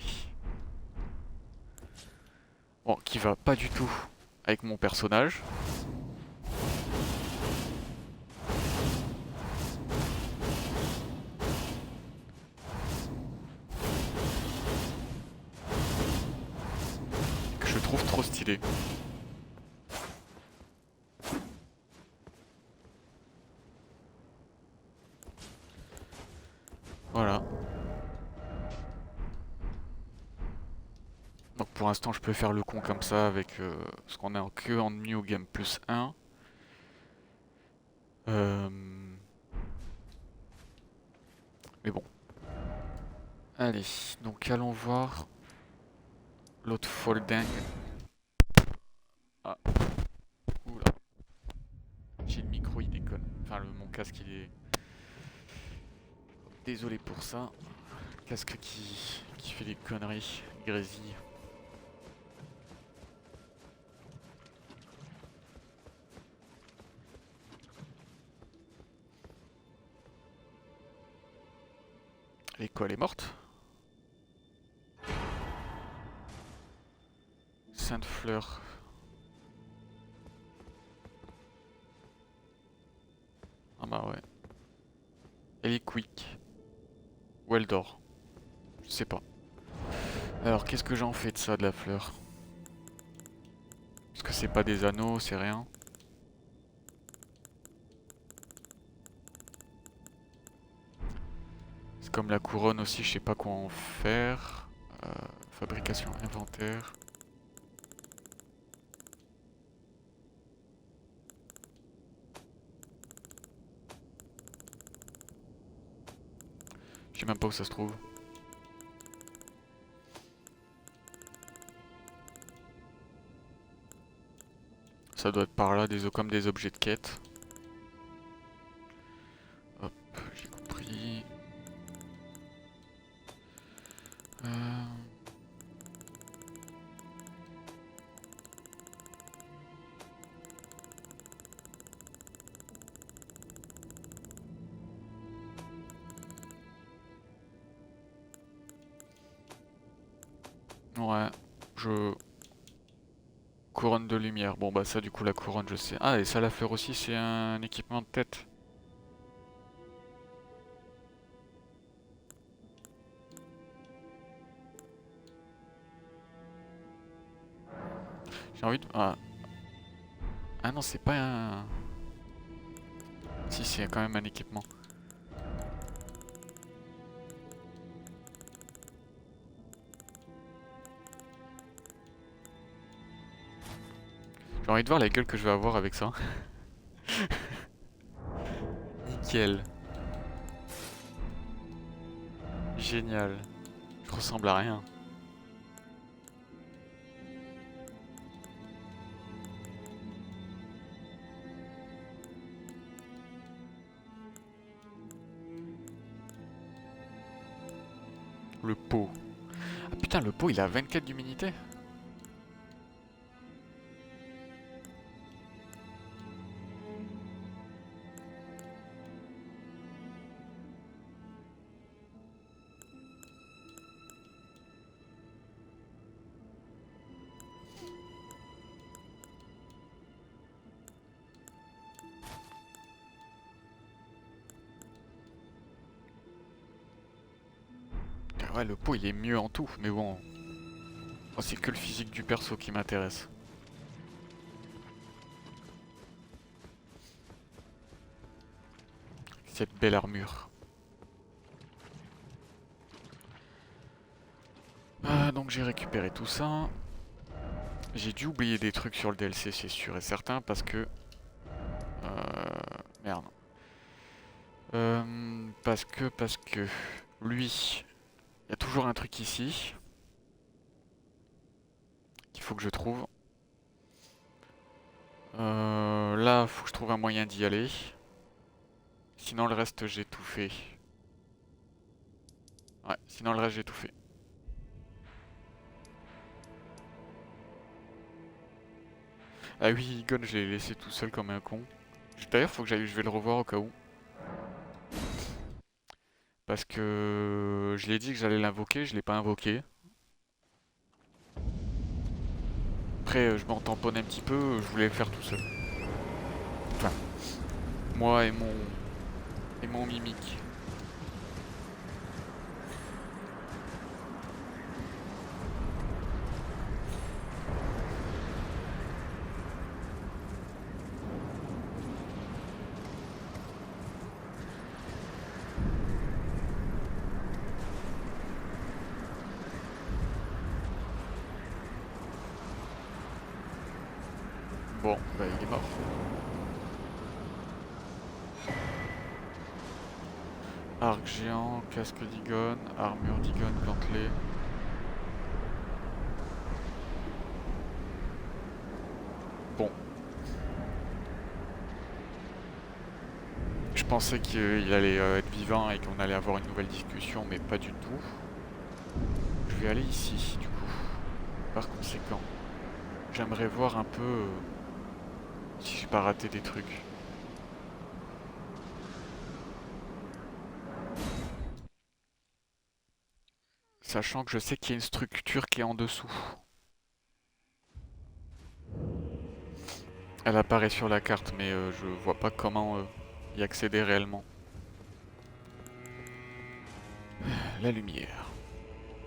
[SPEAKER 1] Bon, qui va pas du tout avec mon personnage. Que je trouve trop stylé. Voilà. Donc pour l'instant je peux faire le con comme ça avec ce qu'on a que en New Game plus 1. Mais bon. Allez, donc allons voir l'autre Folding. Ah, oula. J'ai le micro, il déconne. Enfin, mon casque, il est... Désolé pour ça. Casque qui fait des conneries, grésille. Et quoi, elle est morte? Sainte Fleur. Ah bah ouais. Elle est quick. Ou elle dort. Je sais pas. Alors, qu'est-ce que j'en fais de ça, de la fleur? Parce que c'est pas des anneaux, c'est rien. C'est comme la couronne aussi, je sais pas quoi en faire. Fabrication, inventaire. Je sais même pas où ça se trouve. Ça doit être par là, comme des objets de quête. Hop, j'ai compris. Euh, Ouais, je... Couronne de lumière. Bon bah ça du coup la couronne je sais. Ah et ça la fleur aussi c'est un équipement de tête. J'ai envie de... Ah non c'est pas un... Si c'est quand même un équipement. J'ai envie de voir la gueule que je vais avoir avec ça. nickel. Génial. Je ressemble à rien. Le pot. Ah putain, le pot il a 24 d'humidité. Ah ouais, le pot il est mieux en tout, mais bon. Oh, c'est que le physique du perso qui m'intéresse. Cette belle armure. Ah, donc j'ai récupéré tout ça. J'ai dû oublier des trucs sur le DLC, c'est sûr et certain, parce que... Merde. Parce que... Lui, il y a toujours un truc ici. Qu'il faut que je trouve. Là, faut que je trouve un moyen d'y aller. Sinon le reste j'ai tout fait. Ouais, sinon le reste j'ai tout fait. Ah oui, Egon, je l'ai laissé tout seul comme un con. D'ailleurs, faut que j'aille, je vais le revoir au cas où. Parce que je l'ai dit que j'allais l'invoquer, je l'ai pas invoqué. Après, je m'en tamponne un petit peu, je voulais le faire tout seul. Enfin, moi et mon mimique. Bon, bah il est mort. Arc géant, casque d'Igon, armure d'Igon gantelée. Bon. Je pensais qu'il allait être vivant et qu'on allait avoir une nouvelle discussion, mais pas du tout. Je vais aller ici, du coup. Par conséquent, j'aimerais voir un peu si j'ai pas raté des trucs. Sachant que je sais qu'il y a une structure qui est en dessous. Elle apparaît sur la carte, mais je vois pas comment y accéder réellement. La lumière.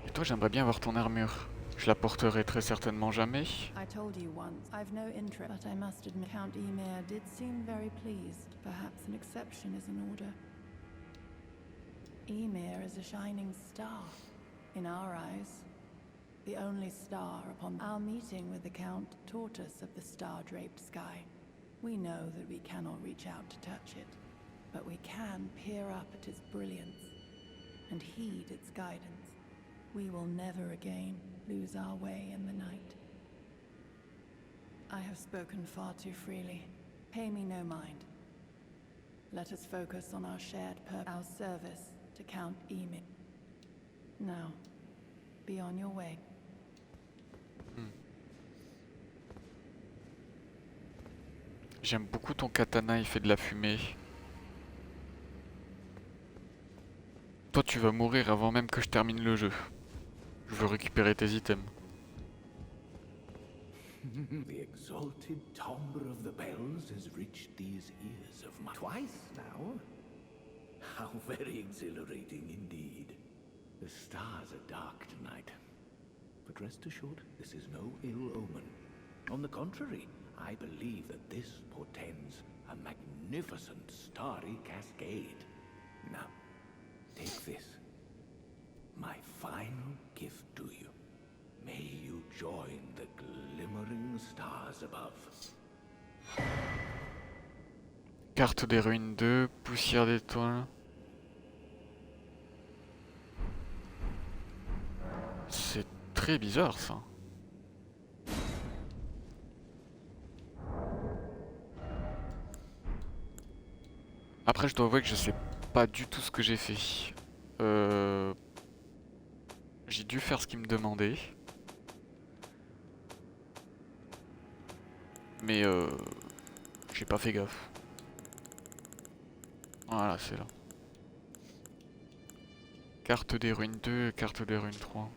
[SPEAKER 1] Et toi, j'aimerais bien voir ton armure. Je la porterai très certainement jamais.
[SPEAKER 3] I told you once, I've no interest, but I must admit Count Ymir did seem very pleased. Perhaps an exception is in order. Ymir is a shining star, in our eyes. The only star upon our meeting with the Count taught us of the star-draped sky. We know that we cannot reach out to touch it, but we can peer up at its brilliance and heed its guidance. We will never again lose our way in the night. I have spoken far too freely. Pay me no mind. Let us focus on our shared purpose, our service to Count Ymir. Now, be on your way.
[SPEAKER 1] J'aime beaucoup ton katana, il fait de la fumée. Toi, tu vas mourir avant même que je termine le jeu. Je veux récupérer tes items.
[SPEAKER 4] The exalted timbre of the bells has reached these ears of mine twice now. How very exhilarating indeed. The stars are dark tonight. But rest assured, this is no ill omen. On the contrary, I believe that this portends a magnificent starry cascade. Now, take this, my final gift to you. May you join the glimmering stars above.
[SPEAKER 1] Carte des ruines 2, poussière d'étoiles. C'est très bizarre ça. Après je dois avouer que je sais pas du tout ce que j'ai fait. J'ai dû faire ce qu'il me demandait. Mais j'ai pas fait gaffe. Voilà, c'est là. Carte des ruines 2 et carte des ruines 3.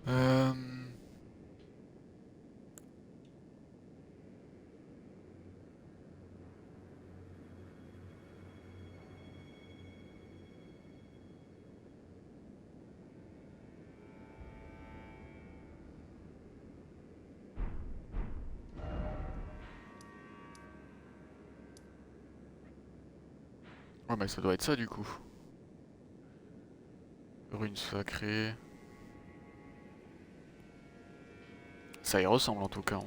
[SPEAKER 1] Euh... Ouais, mais ça doit être ça du coup. Ruine sacrée. Ça y ressemble en tout cas. Hein.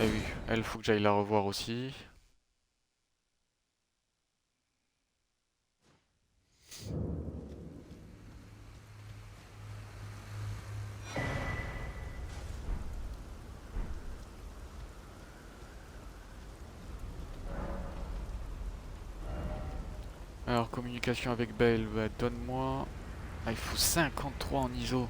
[SPEAKER 1] Eh oui, elle, faut que j'aille la revoir aussi. Alors, communication avec Bale, bah, donne-moi... Ah, il faut 53 en ISO.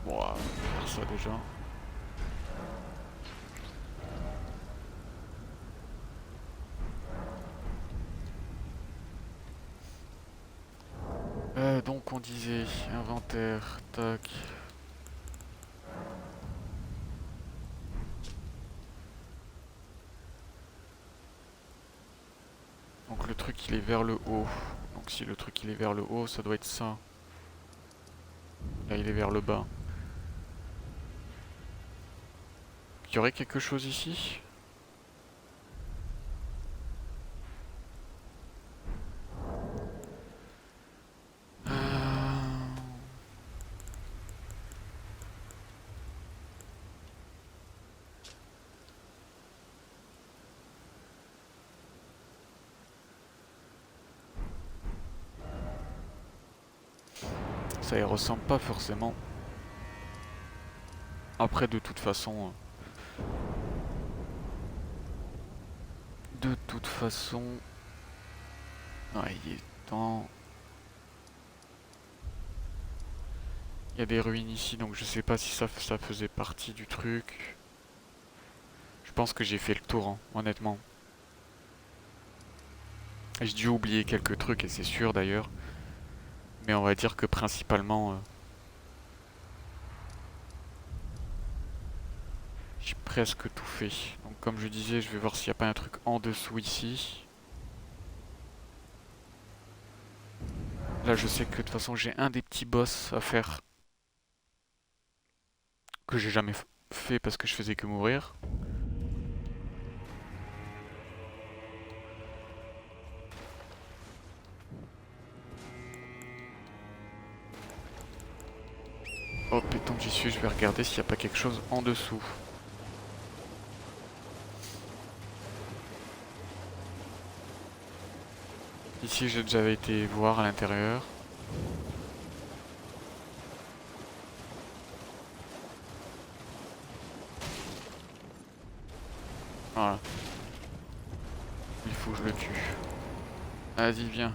[SPEAKER 1] Bon, on va faire ça déjà. Donc on disait inventaire, tac. Donc le truc il est vers le haut. Donc si le truc il est vers le haut, ça doit être ça. Là il est vers le bas. Il y aurait quelque chose ici? Ça y ressemble pas forcément. Après de toute façon... Ouais, il est temps... Il y a des ruines ici, donc je sais pas si ça faisait partie du truc. Je pense que j'ai fait le tour, hein, honnêtement. J'ai dû oublier quelques trucs, et c'est sûr d'ailleurs. Mais on va dire que principalement... j'ai presque tout fait. Donc comme je disais, je vais voir s'il n'y a pas un truc en dessous ici. Là je sais que de toute façon j'ai un des petits boss à faire. Que j'ai jamais fait parce que je faisais que mourir. Hop, et tant que j'y suis, je vais regarder s'il n'y a pas quelque chose en dessous. Ici j'ai déjà été voir à l'intérieur. Voilà. Il faut que je le tue. Vas-y, viens.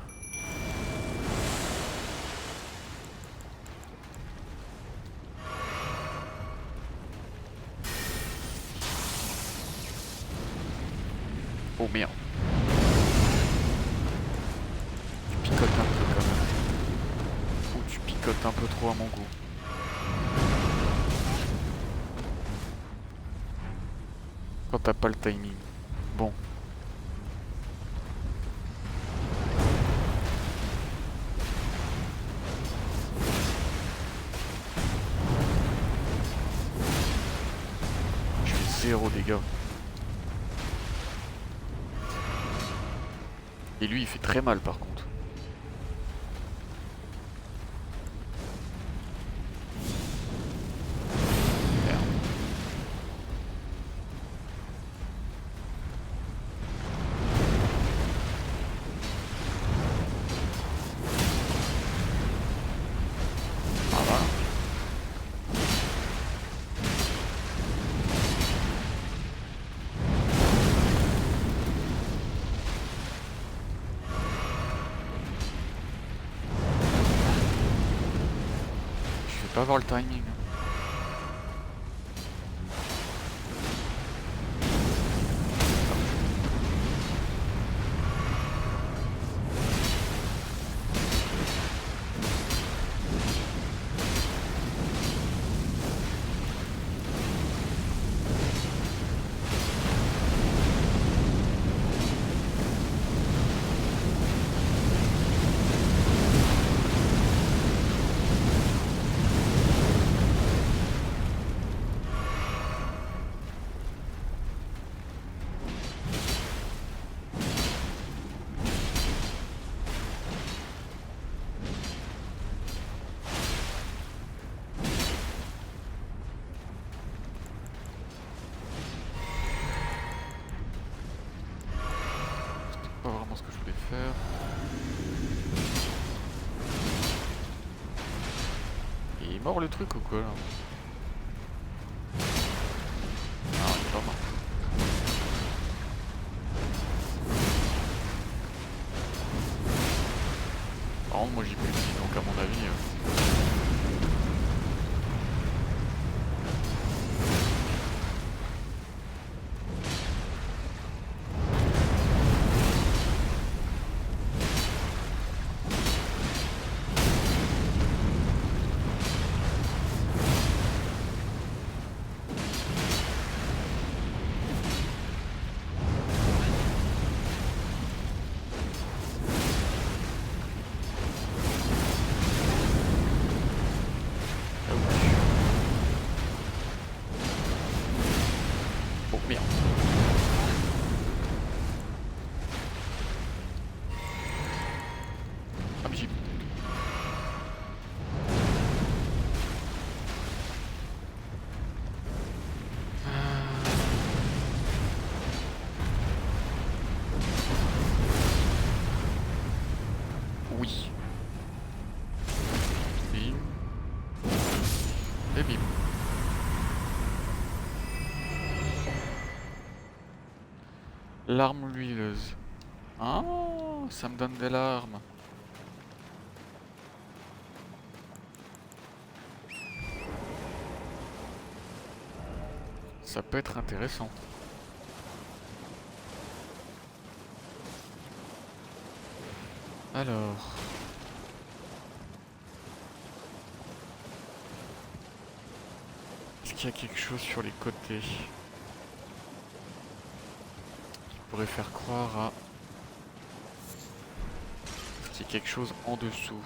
[SPEAKER 1] Oh merde. Tu picotes un peu quand même. Ou tu picotes un peu trop à mon goût. quand t'as pas le timing. Bon. Je fais 0 dégâts. Et lui il fait très mal par contre. Merde. Voilà. Je vais pas avoir le timing. Pas vraiment ce que je voulais faire. Il est mort le truc ou quoi là? Ah, il est pas mort. Par contre, moi j'ai plus de vie, donc à mon avis. Oh merde. Ah mais j'ai... Oui. Bim. Et bim. L'arme huileuse. Ah, ça me donne des larmes. Ça peut être intéressant. Alors... Est-ce qu'il y a quelque chose sur les côtés qui pourrait faire croire à... Est-ce qu'il y a quelque chose en dessous?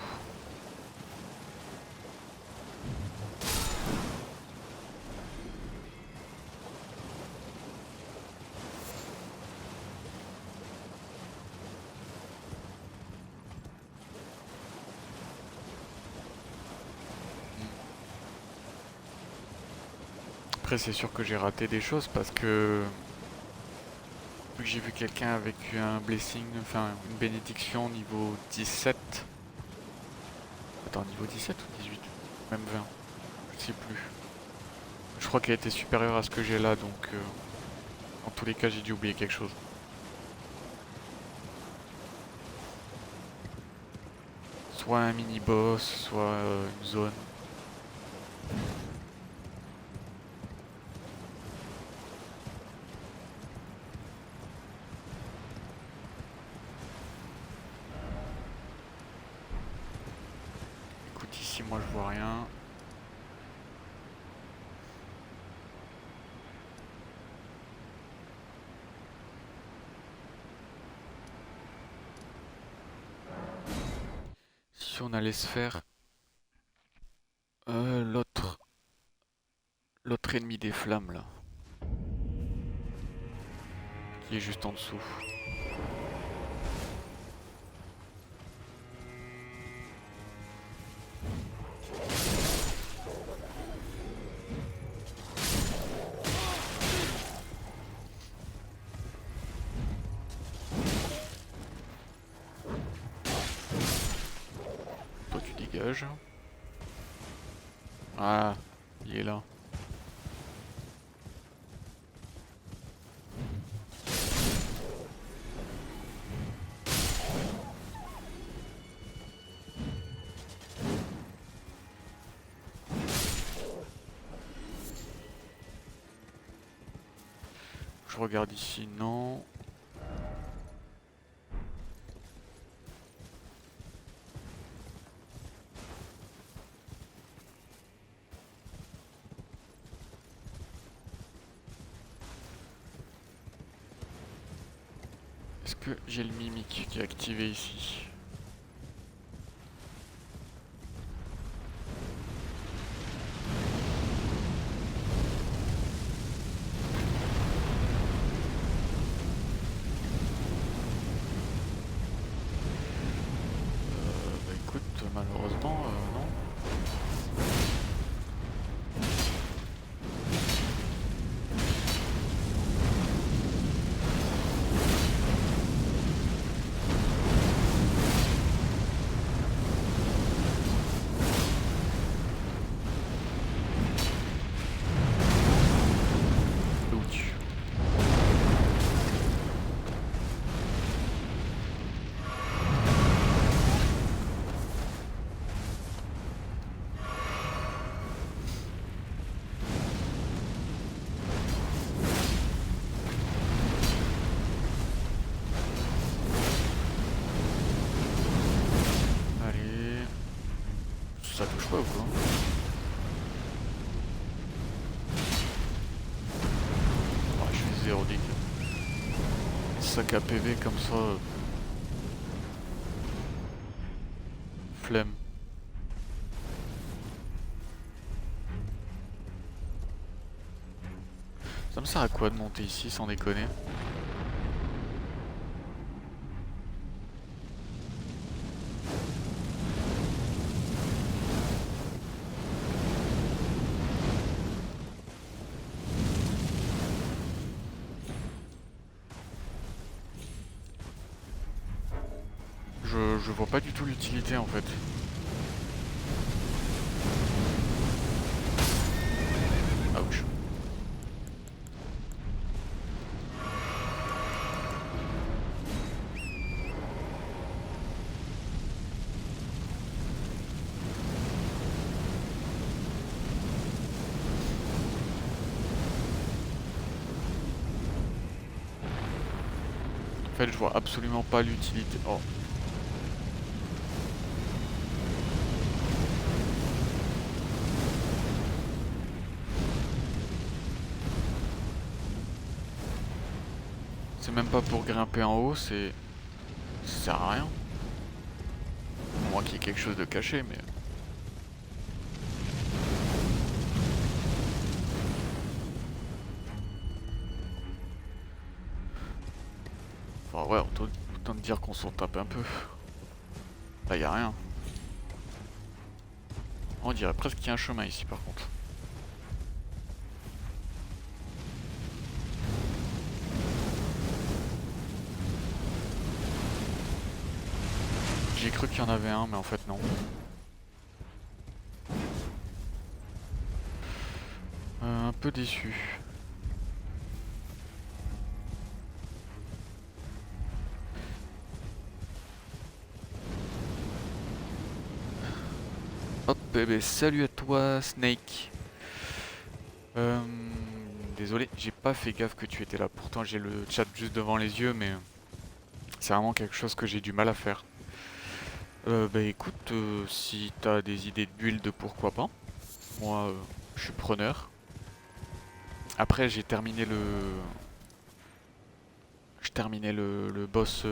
[SPEAKER 1] Après c'est sûr que j'ai raté des choses parce que... Vu que j'ai vu quelqu'un avec un blessing, enfin une bénédiction niveau 17. Attends, niveau 17 ou 18? Même 20. Je sais plus. Je crois qu'elle était supérieure à ce que j'ai là, donc... en tous les cas, j'ai dû oublier quelque chose. Soit un mini-boss, soit une zone. Écoute, ici, moi, je vois rien. si on allait se faire l'autre ennemi des flammes là, qui est juste en dessous. Toi tu dégages. Ah, il est là. Je regarde ici, non. Est-ce que j'ai le mimique qui est activé ici? Bah écoute, malheureusement, non. Ouch. Allez. Ça touche pas ou quoi? Ah, je suis zéro dégâts. Sac à PV comme ça. Flemme. Ça me sert à quoi de monter ici sans déconner? Je vois pas du tout l'utilité en fait. Ouch. En fait, je vois absolument pas l'utilité. Oh. C'est même pas pour grimper en haut, c'est... Ça sert à rien. À moins qu'il y ait quelque chose de caché, mais... Enfin ouais, autant te dire qu'on s'en tape un peu. Là, y a rien. On dirait presque qu'il y a un chemin ici par contre. J'ai cru qu'il y en avait un, mais en fait non. Un peu déçu. Hop, bébé, salut à toi, Snake. Euh, Désolé, j'ai pas fait gaffe que tu étais là. Pourtant, j'ai le chat juste devant les yeux, mais c'est vraiment quelque chose que j'ai du mal à faire. Bah écoute, si t'as des idées de build, pourquoi pas. Moi, je suis preneur. Après, j'ai terminé le boss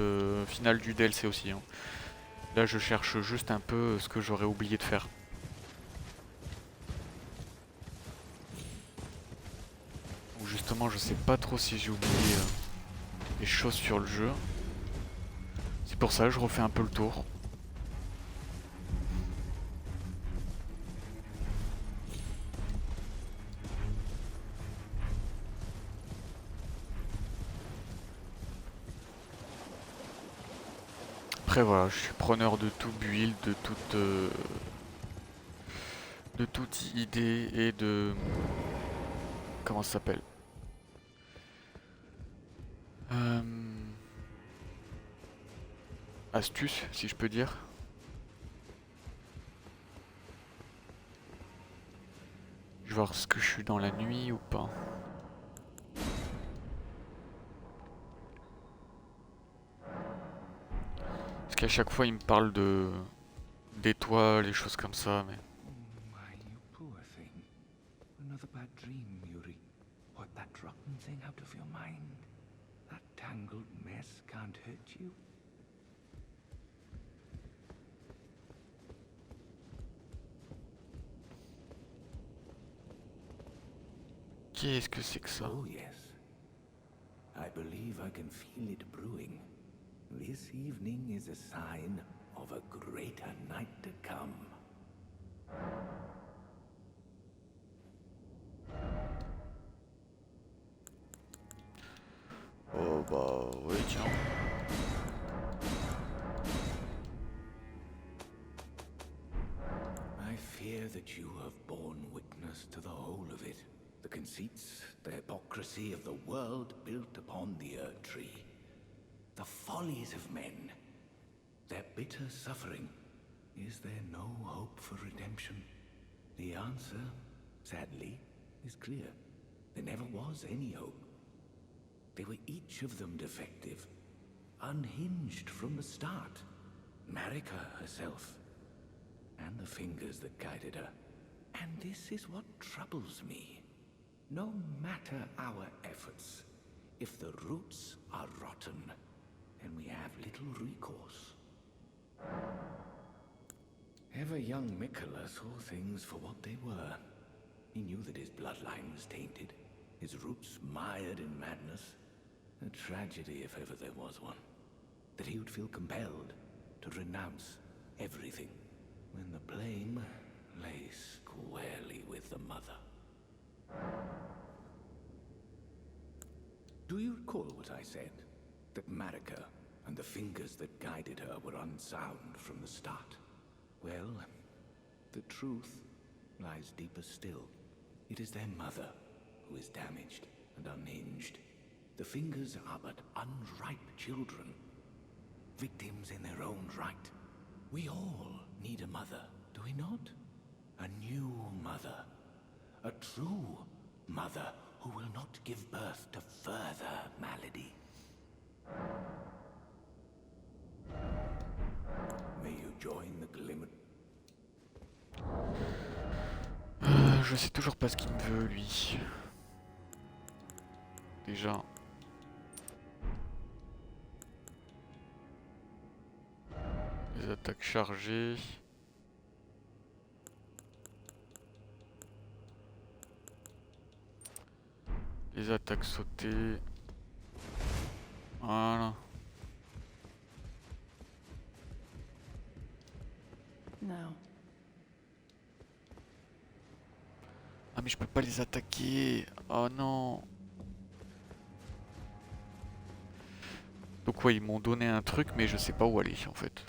[SPEAKER 1] final du DLC aussi, hein. Là je cherche juste un peu ce que j'aurais oublié de faire. Donc justement je sais pas trop si j'ai oublié des choses sur le jeu. C'est pour ça que je refais un peu le tour. Après voilà, je suis preneur de tout build, de toute idée et de... Comment ça s'appelle? Astuce, si je peux dire. Je vais voir ce que je suis dans la nuit ou pas. Parce qu'à chaque fois il me parle de d'étoiles, et choses comme ça, mais...
[SPEAKER 4] My, you poor thing. Another bad dream, Yuri. Wipe that rotten thing out of your mind. That tangled mess can't hurt you.
[SPEAKER 1] Qu'est-ce que c'est que ça?
[SPEAKER 4] Oh, yes. I believe I can feel it brewing. This evening is a sign of a greater night to come.
[SPEAKER 1] Oh bah oui tiens.
[SPEAKER 4] I fear that you have borne witness to the whole of it. The conceits, the hypocrisy of the world built upon the Earth Tree. The follies of men. Their bitter suffering. Is there no hope for redemption? The answer, sadly, is clear. There never was any hope. They were each of them defective. Unhinged from the start. Marika herself. And the fingers that guided her. And this is what troubles me. No matter our efforts, if the roots are rotten, then we have little recourse. Ever young Mikola saw things for what they were. He knew that his bloodline was tainted, his roots mired in madness. A tragedy if ever there was one. That he would feel compelled to renounce everything when the blame lay squarely with the mother. Do you recall what I said? That Marika and the fingers that guided her were unsound from the start? Well, the truth lies deeper still. It is their mother who is damaged and unhinged. The fingers are but unripe children, victims in their own right. We all need a mother, do we not? A new mother. A true mother who will not give birth to further malady. May you join the glimmer.
[SPEAKER 1] Je sais toujours pas ce qu'il me veut lui. Déjà. Les attaques chargées. Les attaques sautées. Voilà.
[SPEAKER 3] Now,
[SPEAKER 1] Ah mais je peux pas les attaquer. Oh non. Donc ouais, ils m'ont donné un truc mais je sais pas où aller en fait.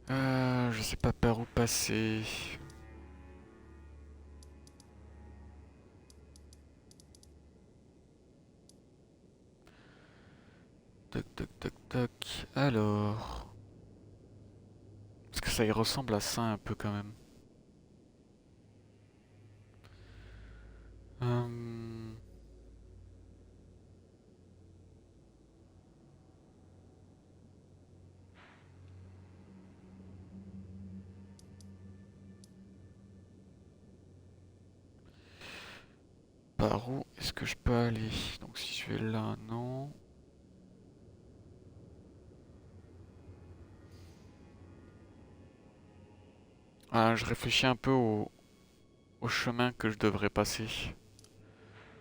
[SPEAKER 1] Je sais pas par où passer. Tac tac tac tac. Alors. Parce que ça y ressemble à ça un peu quand même. Hum. Par où est-ce que je peux aller? Donc si je vais là, non. Ah, je réfléchis un peu au chemin que je devrais passer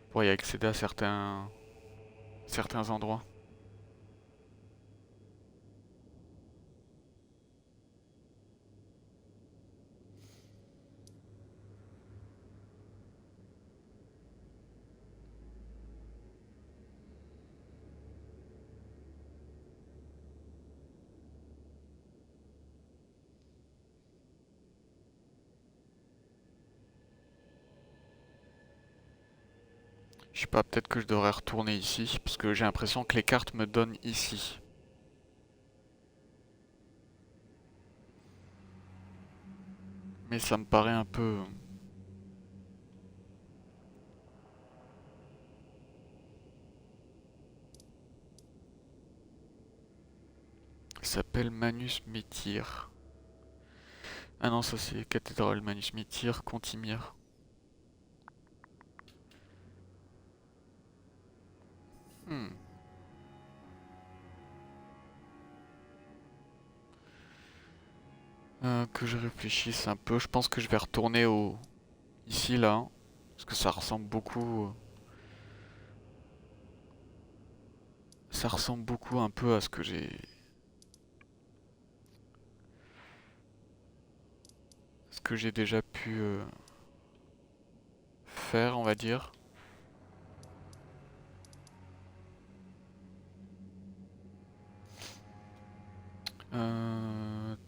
[SPEAKER 1] pour y accéder à certains endroits. Je sais pas, peut-être que je devrais retourner ici, parce que j'ai l'impression que les cartes me donnent ici. Mais ça me paraît un peu... Il s'appelle Manus Metyr. Ah non, ça c'est cathédrale Manus Metyr, Contimir. Hmm. Que je réfléchisse un peu, je pense que je vais retourner ici là, hein, parce que ça ressemble beaucoup... Ça ressemble beaucoup un peu à ce que j'ai déjà pu faire, on va dire.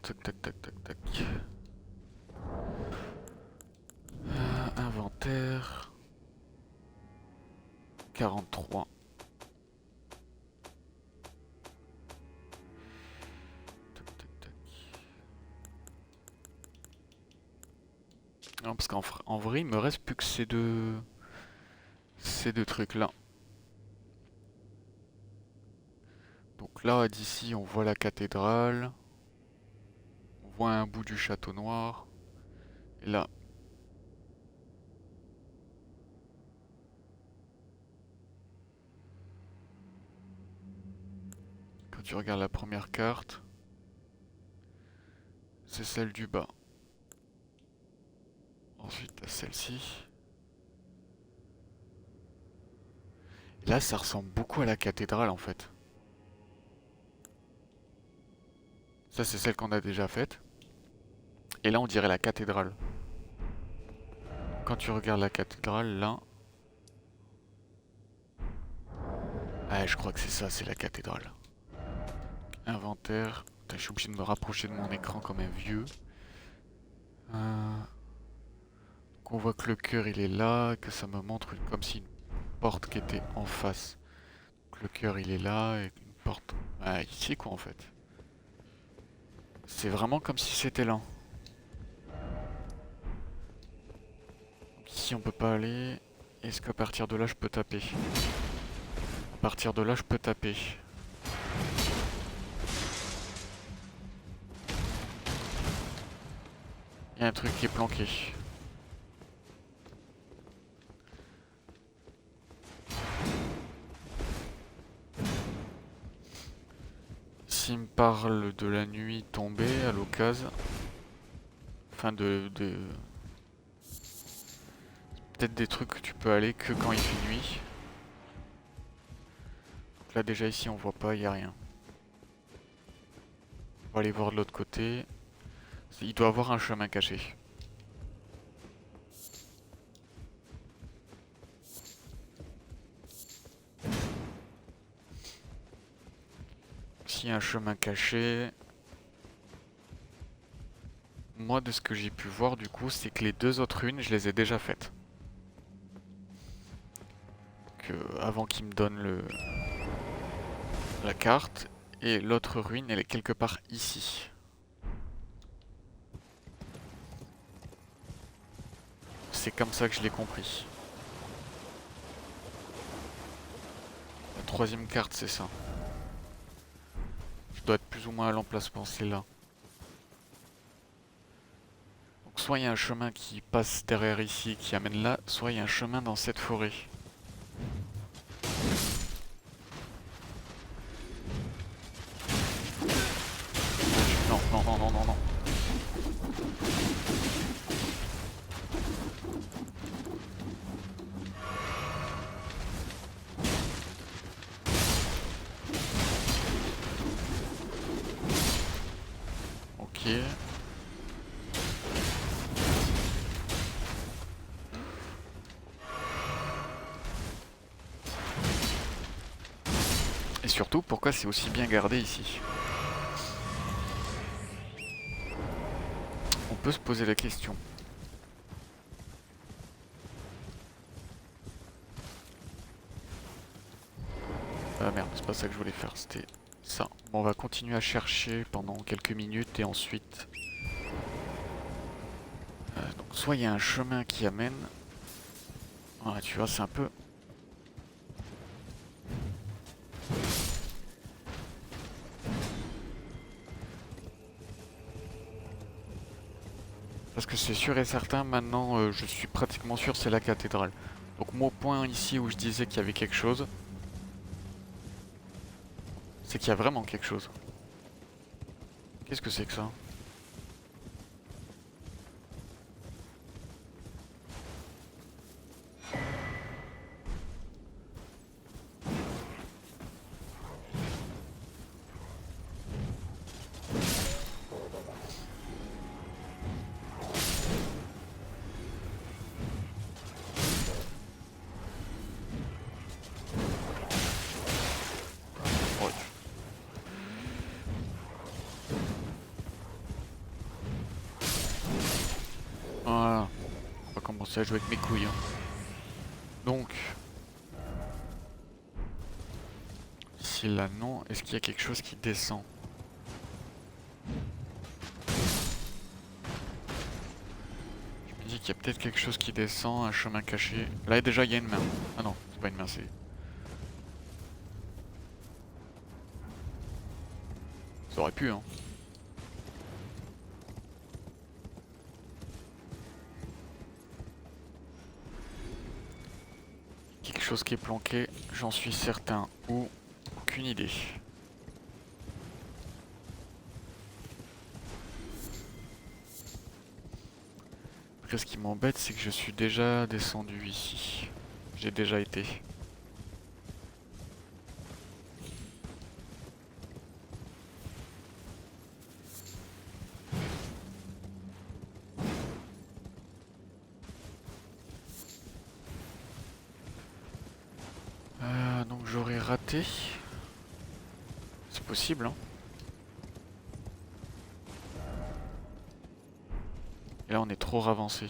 [SPEAKER 1] Tac tac tac tac tac. Inventaire. 43. Tac tac tac. Non, parce en vrai, il me reste plus que ces deux trucs-là. Donc là, d'ici, on voit la cathédrale. On voit un bout du château noir. Et là. Quand tu regardes la première carte, c'est celle du bas. Ensuite, t'as celle-ci. Et là, ça ressemble beaucoup à la cathédrale, en fait. Ça, c'est celle qu'on a déjà faite. Et là, on dirait la cathédrale. Quand tu regardes la cathédrale, là... Ah, je crois que c'est ça, c'est la cathédrale. Inventaire. Putain, je suis obligé de me rapprocher de mon écran comme un vieux. Donc on voit que le cœur, il est là, que ça me montre comme si une porte qui était en face. Donc le cœur, il est là, et une porte... Ah, ici, quoi, en fait. C'est vraiment comme si c'était là. Donc ici, on peut pas aller. Est-ce qu'à partir de là, je peux taper? À partir de là, je peux taper. Il y a un truc qui est planqué. S'il me parle de la nuit tombée à l'occasion, enfin peut-être des trucs que tu peux aller que quand il fait nuit. Donc là déjà ici on voit pas, il n'y a rien. On va aller voir de l'autre côté. Il doit avoir un chemin caché. S'il y a un chemin caché... Moi de ce que j'ai pu voir du coup, c'est que les deux autres runes, je les ai déjà faites. Avant qu'il me donne la carte. Et l'autre ruine, elle est quelque part ici. C'est comme ça que je l'ai compris. La troisième carte, c'est ça. Je dois être plus ou moins à l'emplacement, c'est là. Donc soit il y a un chemin qui passe derrière ici, qui amène là, soit il y a un chemin dans cette forêt. Non, non, non, non, non, non. Ok. Et surtout, pourquoi c'est aussi bien gardé ici? On peut se poser la question. Ah merde, c'est pas ça que je voulais faire, c'était ça. Bon, on va continuer à chercher pendant quelques minutes et ensuite... donc soit il y a un chemin qui amène... Ouais, tu vois, c'est un peu... Parce que c'est sûr et certain, maintenant je suis pratiquement sûr c'est la cathédrale. Donc mon point ici où je disais qu'il y avait quelque chose, c'est qu'il y a vraiment quelque chose. Qu'est-ce que c'est que ça? Ouais. Voilà. On va commencer à jouer avec mes couilles, hein. Donc... Ici, là, non. Est-ce qu'il y a quelque chose qui descend? Je me dis qu'il y a peut-être quelque chose qui descend, un chemin caché. Là, déjà, il y a une main. Ah non, c'est pas une main, c'est... Ça aurait pu, hein. Quelque chose qui est planqué, j'en suis certain. Ou aucune idée. Après, ce qui m'embête, c'est que je suis déjà descendu ici. J'ai déjà été. Donc j'aurais raté. C'est possible, hein. Et là, on est trop ravancé.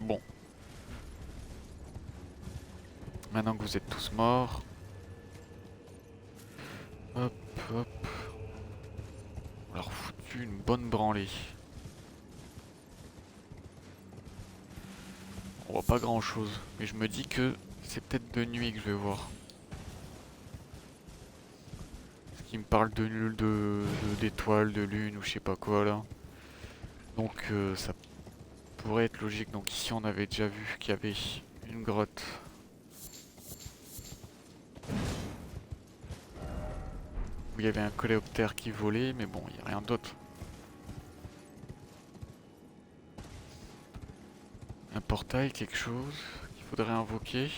[SPEAKER 1] Bon. Maintenant que vous êtes tous morts. Hop, hop. On leur foutu une bonne branlée. On voit pas grand chose. Mais je me dis que c'est peut-être de nuit que je vais voir. Parce qu'il me parle d'étoiles, de lune ou je sais pas quoi là. Donc ça pourrait être logique. Donc ici on avait déjà vu qu'il y avait une grotte. Où il y avait un coléoptère qui volait, mais bon, il n'y a rien d'autre. Un portail, quelque chose qu'il faudrait invoquer.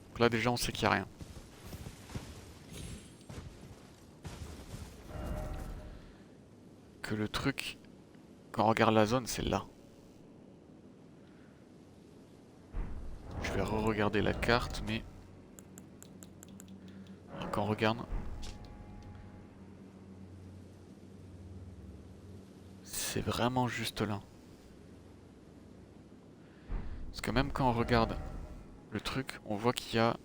[SPEAKER 1] Donc là déjà on sait qu'il n'y a rien. Que le truc, quand on regarde la zone, c'est là. Je vais re-regarder la carte, mais... Quand on regarde... c'est vraiment juste là. Parce que même quand on regarde le truc, on voit qu'il y a...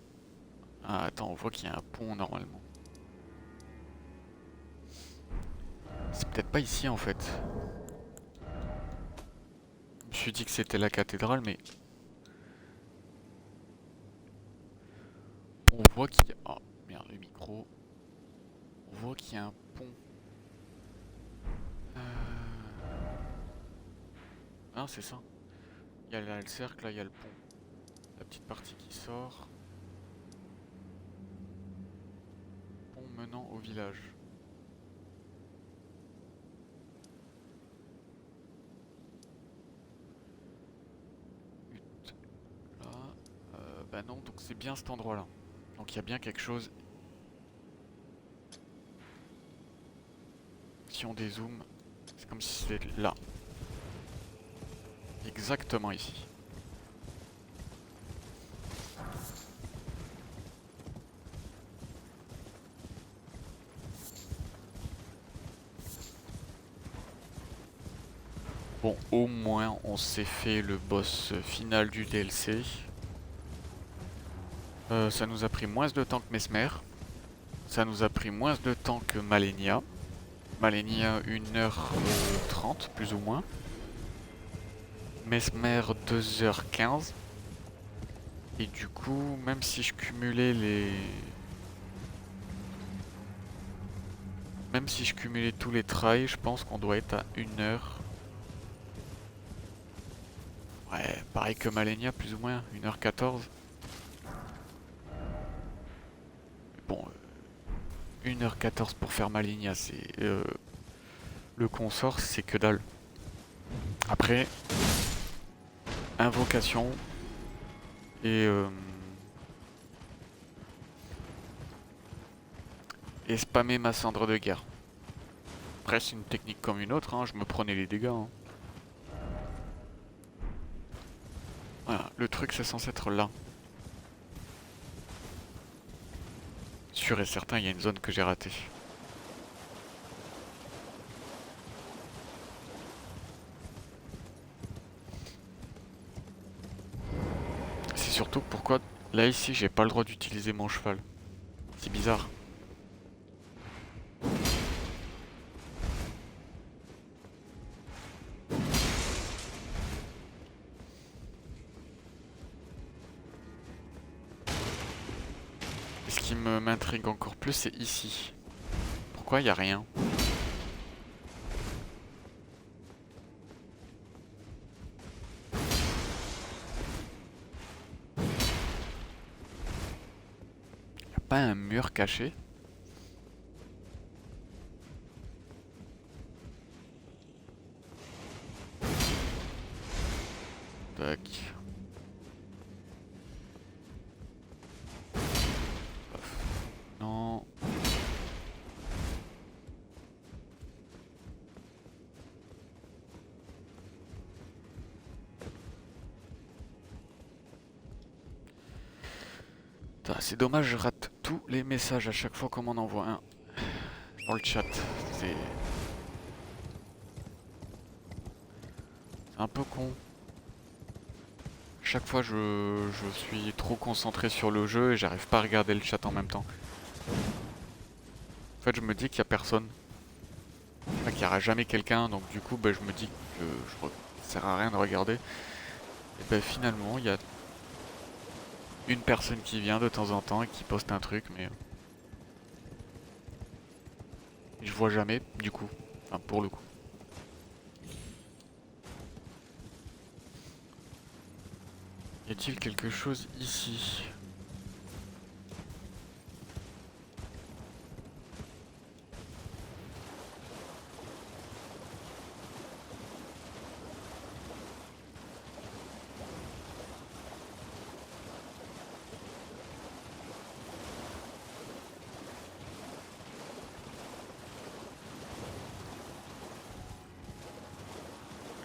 [SPEAKER 1] Ah, attends, on voit qu'il y a un pont normalement. C'est peut-être pas ici en fait. Je me suis dit que c'était la cathédrale, mais... On voit qu'il y a... Oh, merde, le micro. On voit qu'il y a un pont. Ah, c'est ça. Il y a là le cercle, là il y a le pont. La petite partie qui sort. Pont menant au village. Là. Bah non, donc c'est bien cet endroit-là. Donc il y a bien quelque chose. Si on dézoome, c'est comme si c'était là. Exactement ici. Bon, au moins on s'est fait le boss final du DLC. Ça nous a pris moins de temps que Mesmer. Ça nous a pris moins de temps que Malenia. Malenia 1h30 plus ou moins. Mesmer 2h15. Et du coup, même si je cumulais les... Même si je cumulais tous les trails, je pense qu'on doit être à 1h. Ouais, pareil que Malenia, plus ou moins, 1h14. Bon, 1h14 pour faire Malenia, c'est... le consort, c'est que dalle. Après, invocation et spammer ma cendre de guerre. Après, c'est une technique comme une autre, hein, je me prenais les dégâts. Hein. Voilà, le truc c'est censé être là. Sûr et certain, il y a une zone que j'ai ratée. C'est surtout pourquoi là ici j'ai pas le droit d'utiliser mon cheval. C'est bizarre. Et ce qui m'intrigue encore plus, c'est ici. Pourquoi il n'y a rien? Y a pas un mur caché? Tac. Non. C'est dommage, je rate tous les messages à chaque fois qu'on m'en envoie un. Dans le chat. C'est un peu con. Chaque fois je suis trop concentré sur le jeu et j'arrive pas à regarder le chat en même temps. En fait je me dis qu'il y a personne. Enfin, qu'il y aura jamais quelqu'un, donc du coup bah, je me dis que ça sert à rien de regarder. Et bah finalement il y a une personne qui vient de temps en temps et qui poste un truc, mais je vois jamais du coup. Enfin pour le coup. Y a-t-il quelque chose ici?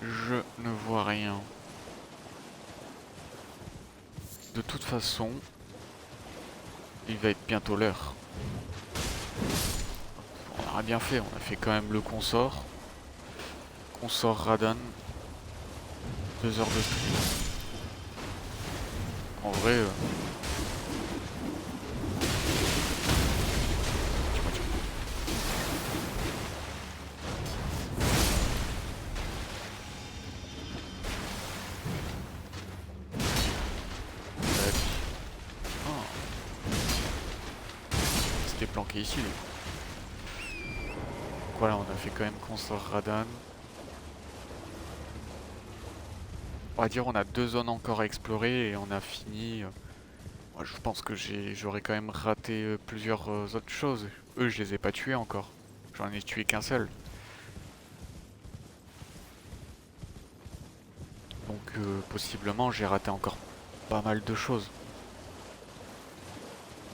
[SPEAKER 1] Je ne vois rien. De toute façon, il va être bientôt l'heure. On aura bien fait, on a fait quand même le consort. qu'on sort Radan. 2 heures de stream. En vrai... C'était planqué ici. Donc voilà, on a fait quand même consort Radan. On va dire on a 2 zones encore à explorer et on a fini. Moi, je pense que j'aurais quand même raté plusieurs autres choses. Eux, je les ai pas tués encore. J'en ai tué qu'un seul. Donc possiblement j'ai raté encore pas mal de choses.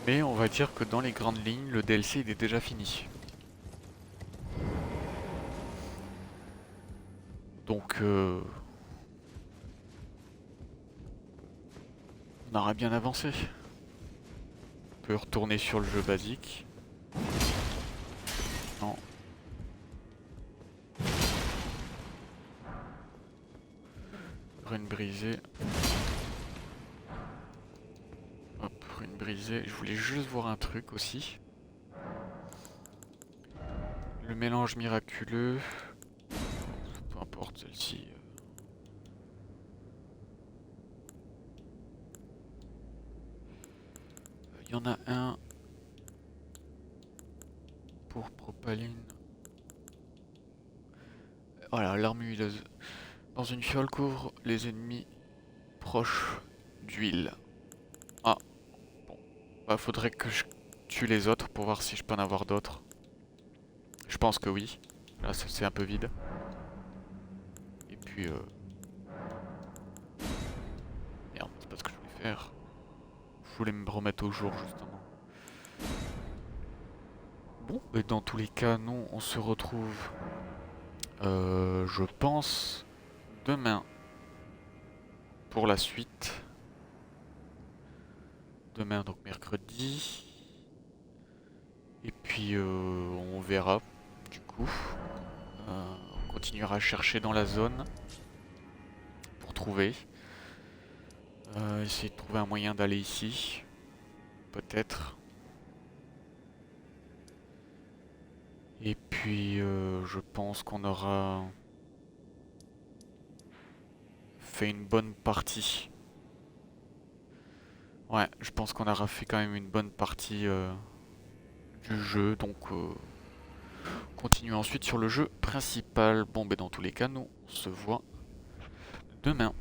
[SPEAKER 1] Mais on va dire que dans les grandes lignes, le DLC il est déjà fini. Donc on aura bien avancé. On peut retourner sur le jeu basique. Non. Rune brisée. Hop, rune brisée. Je voulais juste voir un truc aussi. Le mélange miraculeux. Peu importe celle-ci. Il y en a un pour propaline. Voilà, l'arme huileuse. Dans une fiole couvre les ennemis proches d'huile. Ah, bon. Bah, faudrait que je tue les autres pour voir si je peux en avoir d'autres. Je pense que oui. Là, c'est un peu vide. Et puis... Merde, c'est pas ce que je voulais faire. Je voulais me remettre au jour, justement. Bon, et dans tous les cas, nous, on se retrouve... je pense... demain. Pour la suite. Demain, donc mercredi. Et puis, on verra, du coup. On continuera à chercher dans la zone. Pour trouver. Essayer de trouver un moyen d'aller ici. Peut-être. Et puis, je pense qu'on aura fait une bonne partie. Ouais, je pense qu'on aura fait quand même une bonne partie du jeu. Donc, continuons ensuite sur le jeu principal. Bon, ben dans tous les cas, nous, on se voit demain.